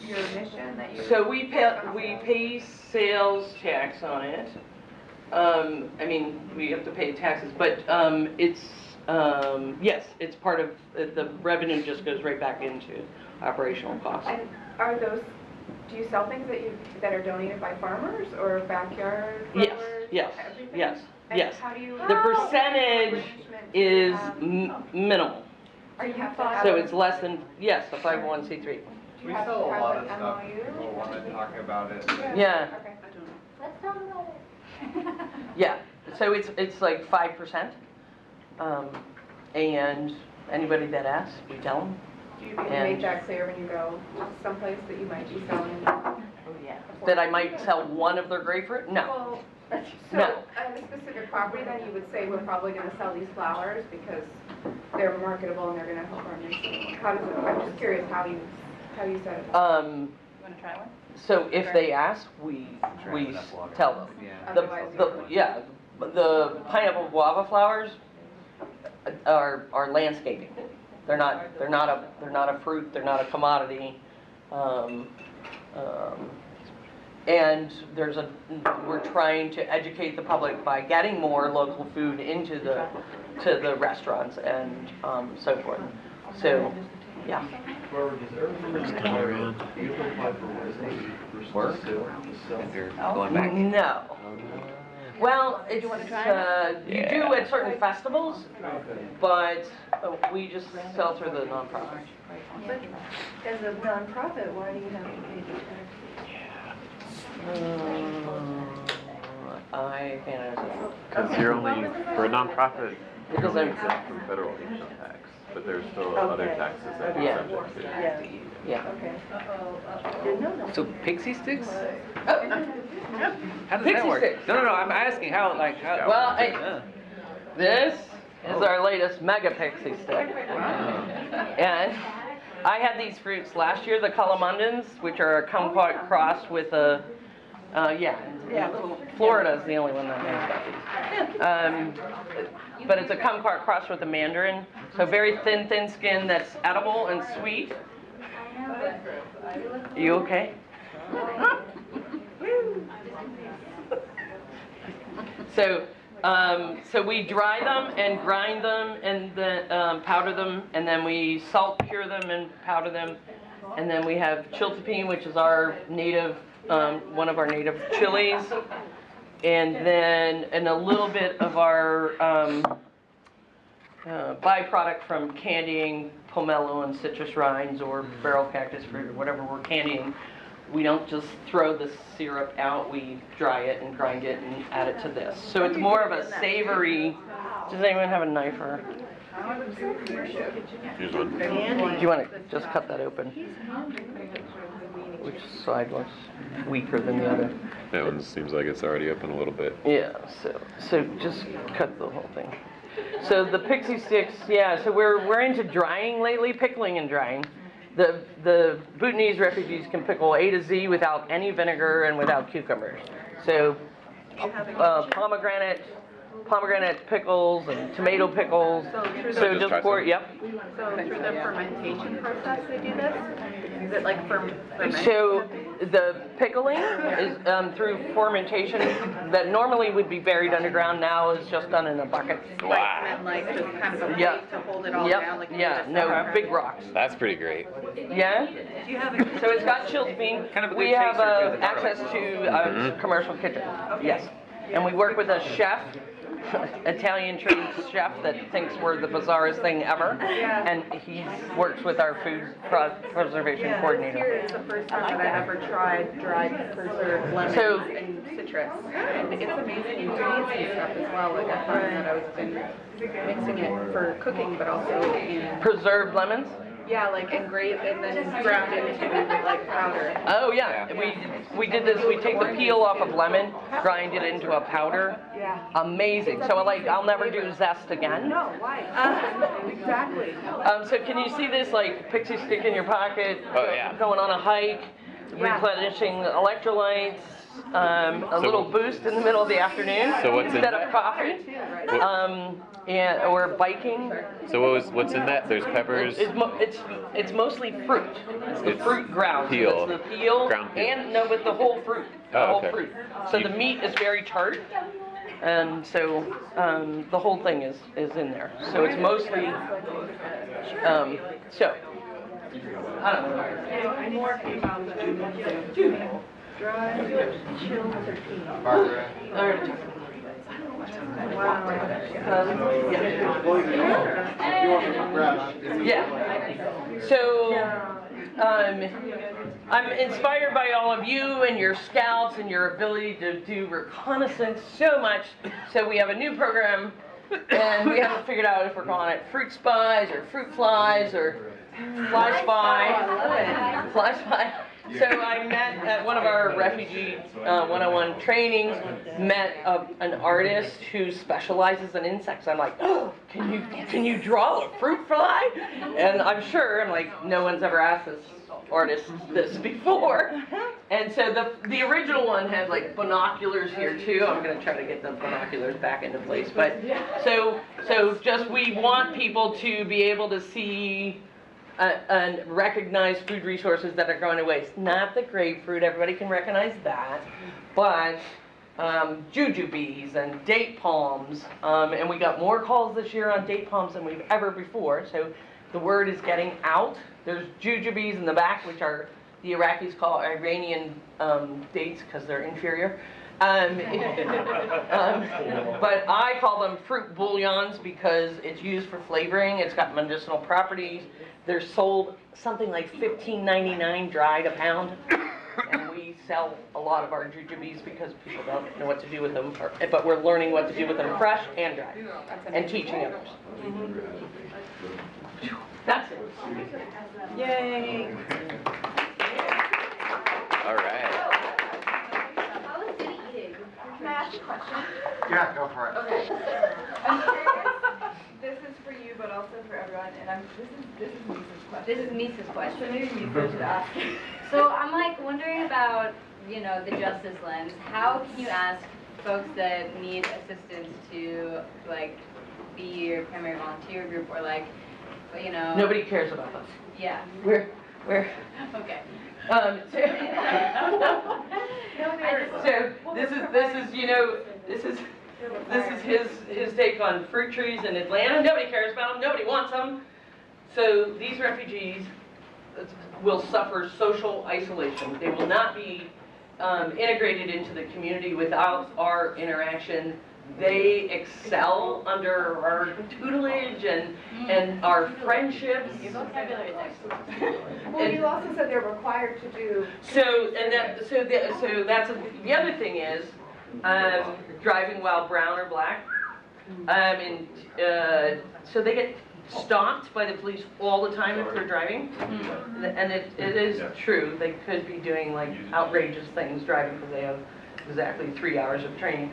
mission that you? So we pay sales tax on it. I mean, we have to pay taxes, but it's, yes, it's part of, the revenue just goes right back into operational costs. And are those, do you sell things that are donated by farmers or backyard growers? Yes, Everything? yes, And yes. how do you? The percentage is minimal, Are you have to have? so it's less than, yes, a 501c3. Do We you have sell to a have lot an of stuff, MOU? people want to talk about it. Yeah. Okay. Let's talk about it. Yeah, so it's like 5%, and anybody that asks, we tell them. Do you make that clear when you go someplace that you might be selling? Oh, yeah. That I might sell one of their grapefruit? No. Well, so No. on a specific property, then you would say, we're probably gonna sell these flowers because they're marketable and they're gonna help our mission. How does it, I'm just curious how you set it up. You wanna try one? So if they ask, we tell them. The pineapple guava flowers are landscaping. They're not a fruit. They're not a commodity. And we're trying to educate the public by getting more local food into the restaurants and so forth. So, yeah. Barbara, does everything require, you have to apply for residency versus to sell? And you're going back. No. Well, it's, you do at certain festivals, but we just sell through the nonprofit. But as a nonprofit, why do you have to pay the tax? I can't answer Because you're only, for a nonprofit, that. you're only exempt from federal income tax, but there's still other taxes that you're Yeah. subject to. Yeah, Yeah. okay. Didn't know that. So pixie sticks? How does Pixie that work? sticks. No, I'm asking how, like, how. Well, this is our latest mega pixie stick. And I had these fruits last year, the calamundins, which are a kumquat crossed with a, Florida's the only one that knows about these. But it's a kumquat crossed with a mandarin, so very thin skin that's edible and sweet. You okay? So we dry them and grind them and then powder them, and then we salt cure them and powder them, and then we have chiltepine, which is our native, one of our native chilies, and then a little bit of our byproduct from candying pomelo and citrus rinds or barrel cactus fruit or whatever we're candying. We don't just throw the syrup out, we dry it and grind it and add it to this. So it's more of a savory. Does anyone have a knife or? Use one. Do you want to just cut that open? Which side looks weaker than the other? That one seems like it's already open a little bit. Yeah, so just cut the whole thing. So the pixie sticks, yeah, so we're into drying lately, pickling and drying. The Bhutanese refugees can pickle A to Z without any vinegar and without cucumbers. So pomegranate pickles and tomato pickles. So just pour, yep. So through the fermentation process they do this? Is it like fermentation? So the pickling is through fermentation that normally would be buried underground, now is just done in a bucket. Right, and then like just kind of a Yeah. plate to hold it all down like you Yeah, just no, said. big rocks. That's pretty great. Yeah? So it's got chiltepine. Kind of a good We have chaser, too, the access to a commercial kitchen. Yes. And we work with a chef Italian trained chef that thinks we're the bizarrest thing ever. Yeah. And he works with our food preservation This coordinator. year is the first time that I've ever tried dried preserved lemons So- and citrus. And it's amazing ingredients and stuff as well. Like I found that I've been mixing it for cooking, but also in, Preserved lemons? yeah, like engraved and then ground into like powder. Oh yeah, we did this. We take the peel off of lemon, grind it into a powder. Yeah. Amazing. So like I'll never do zest again. No, why? Exactly. So can you see this like pixie stick in your pocket? Oh, yeah. Going on a hike, Yeah. replenishing electrolytes. A little boost in the middle of the afternoon So what's in instead of that? coffee. Or biking. So what's in that? There's peppers. It's mostly fruit. It's the fruit ground. So Peel. it's the peel, Ground peel. and no, but the whole fruit. The Oh, whole okay. fruit. So the meat is very tart, and so the whole thing is in there. So it's mostly so. I don't know. More came out of dry, chilled turkey. Barbara. Yeah. So, I'm inspired by all of you and your scouts and your ability to do reconnaissance so much. So we have a new program, and we haven't figured out if we're calling it fruit spies or fruit flies or fly spy. Fly spy. So I met at one of our refugee 101 trainings, met an artist who specializes in insects. I'm like, oh, can you draw a fruit fly? And I'm like, no one's ever asked this artist this before. And so the original one had like binoculars here too. I'm gonna try to get the binoculars back into place. But so just we want people to be able to see and recognize food resources that are going to waste. Not the grapefruit, everybody can recognize that, but jujubes and date palms, and we got more calls this year on date palms than we've ever before, so the word is getting out. There's jujubes in the back, which are the Iraqis call Iranian dates because they're inferior. But I call them fruit bouillons because it's used for flavoring. It's got medicinal properties. They're sold something like $15.99 dried a pound. And we sell a lot of our jujubes because people don't know what to do with them. But we're learning what to do with them fresh and dry. And teaching others. That's it. Yay. All right. How is city eating? Can I ask a question? Yeah, go for it. Okay. I'm curious, this is for you, but also for everyone, and this is Misa's question. This is Misa's So question. maybe Misa should ask. So I'm like wondering about, the justice lens. How can you ask folks that need assistance to like be your primary volunteer group or like, Nobody cares about us. Yeah. We're Okay. so this is his take on fruit trees in Atlanta. Nobody cares about them. Nobody wants them. So these refugees will suffer social isolation. They will not be integrated into the community without our interaction. They excel under our tutelage and our friendships. Your vocabulary is excellent. Well, you also said they're required to do. So that's the other thing is driving while brown or black. So they get stopped by the police all the time if they're driving, and it is true. They could be doing like outrageous things driving because they have exactly 3 hours of training.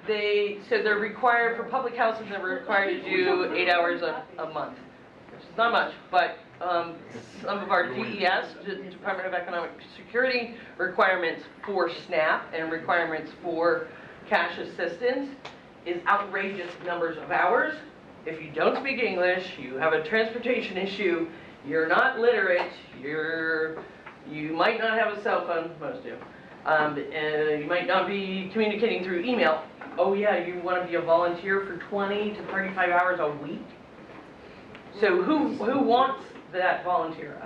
They're required for public houses. They're required to do 8 hours a month. It's not much, but some of our DES, Department of Economic Security, requirements for SNAP and requirements for cash assistance is outrageous numbers of hours. If you don't speak English, you have a transportation issue, you're not literate, you might not have a cell phone, most do. You might not be communicating through email. Oh yeah, you want to be a volunteer for 20 to 35 hours a week? So who wants that volunteer?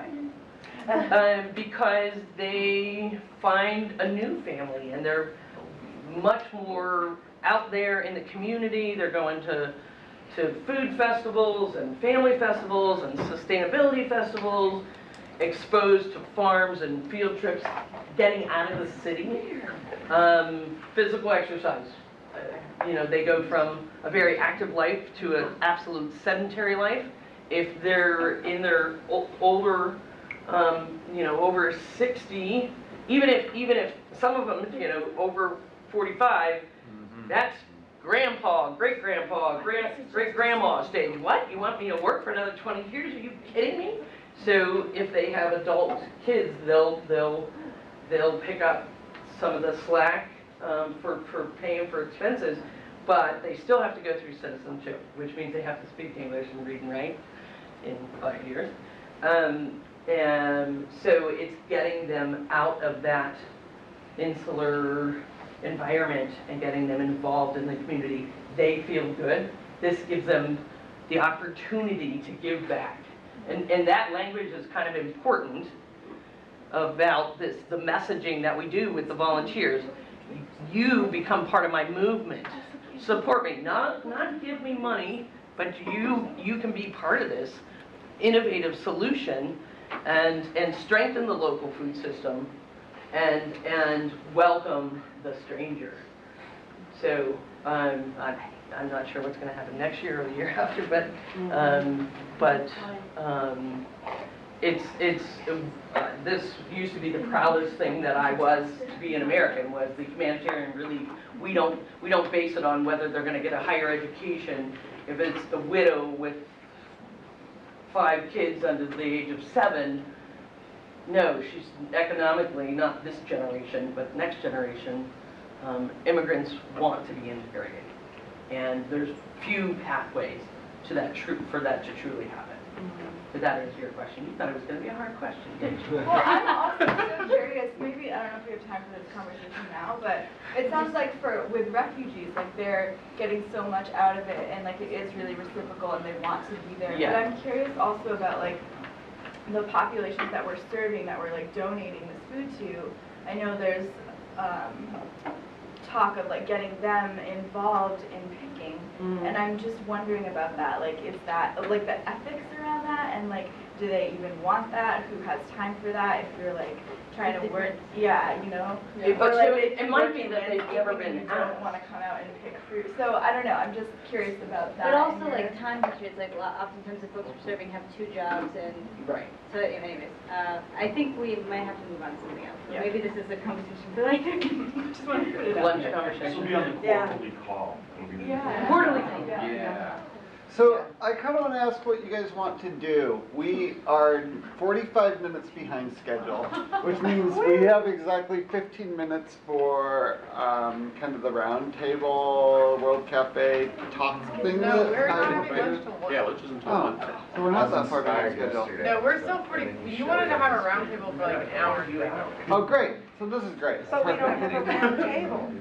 because they find a new family and they're much more out there in the community. They're going to food festivals and family festivals and sustainability festivals, exposed to farms and field trips, getting out of the city. Physical exercise. You know, they go from a very active life to an absolute sedentary life. If they're in their older, you know, over 60, even if some of them, you know, over 45, that's grandpa, great-grandpa, great-grandma stage. What? You want me to work for another 20 years? Are you kidding me? So if they have adult kids, they'll pick up some of the slack for paying for expenses, but they still have to go through citizenship, which means they have to speak English and read and write in 5 years. And so it's getting them out of that insular environment and getting them involved in the community. They feel good. This gives them the opportunity to give back. And that language is kind of important about this, the messaging that we do with the volunteers. You become part of my movement. Support me, not give me money, but you can be part of this innovative solution and strengthen the local food system and welcome the stranger. So I'm not sure what's going to happen next year or the year after, but this used to be the proudest thing that I was to be an American, was the humanitarian relief. We don't base it on whether they're going to get a higher education. If it's a widow with 5 kids under the age of 7, no, she's economically, not this generation, but next generation, immigrants want to be integrated. And there's few pathways to that for that to truly happen. But that is your question. You thought it was going to be a hard question, didn't you? Well, I'm also so curious, maybe, I don't know if we have time for this conversation now, but it sounds like with refugees, like they're getting so much out of it and like it is really reciprocal and they want to be there. Yeah. But I'm curious also about like the populations that we're serving, that we're like donating this food to. I know there's talk of like getting them involved in picking, and I'm just wondering about that. Like, is that like the ethics around that, and like, do they even want that? Who has time for that? If you're like trying to work, yeah, you know. Yeah. But like, it might be that they've never been you don't want to come out and pick fruit. So I don't know. I'm just curious about that. But also like time constraints. Like oftentimes the folks we're serving have 2 jobs, and right. So anyways, I think we might have to move on to something else. So Yeah. maybe this is a conversation for like just want to put it out Lunch there. conversation. This will be on the quarterly call. Yeah. Quarterly. Yeah. So I kind of want to ask what you guys want to do. We are 45 minutes behind schedule, which means we have exactly 15 minutes for kind of the round table, World Cafe talk thing. No, we're that not having lunch till 1. Yeah, let's just Oh, so we're not that far behind schedule. No, we're still pretty, you wanted to have a round table for like an hour. Oh, great. So this is great. But we don't have a round table.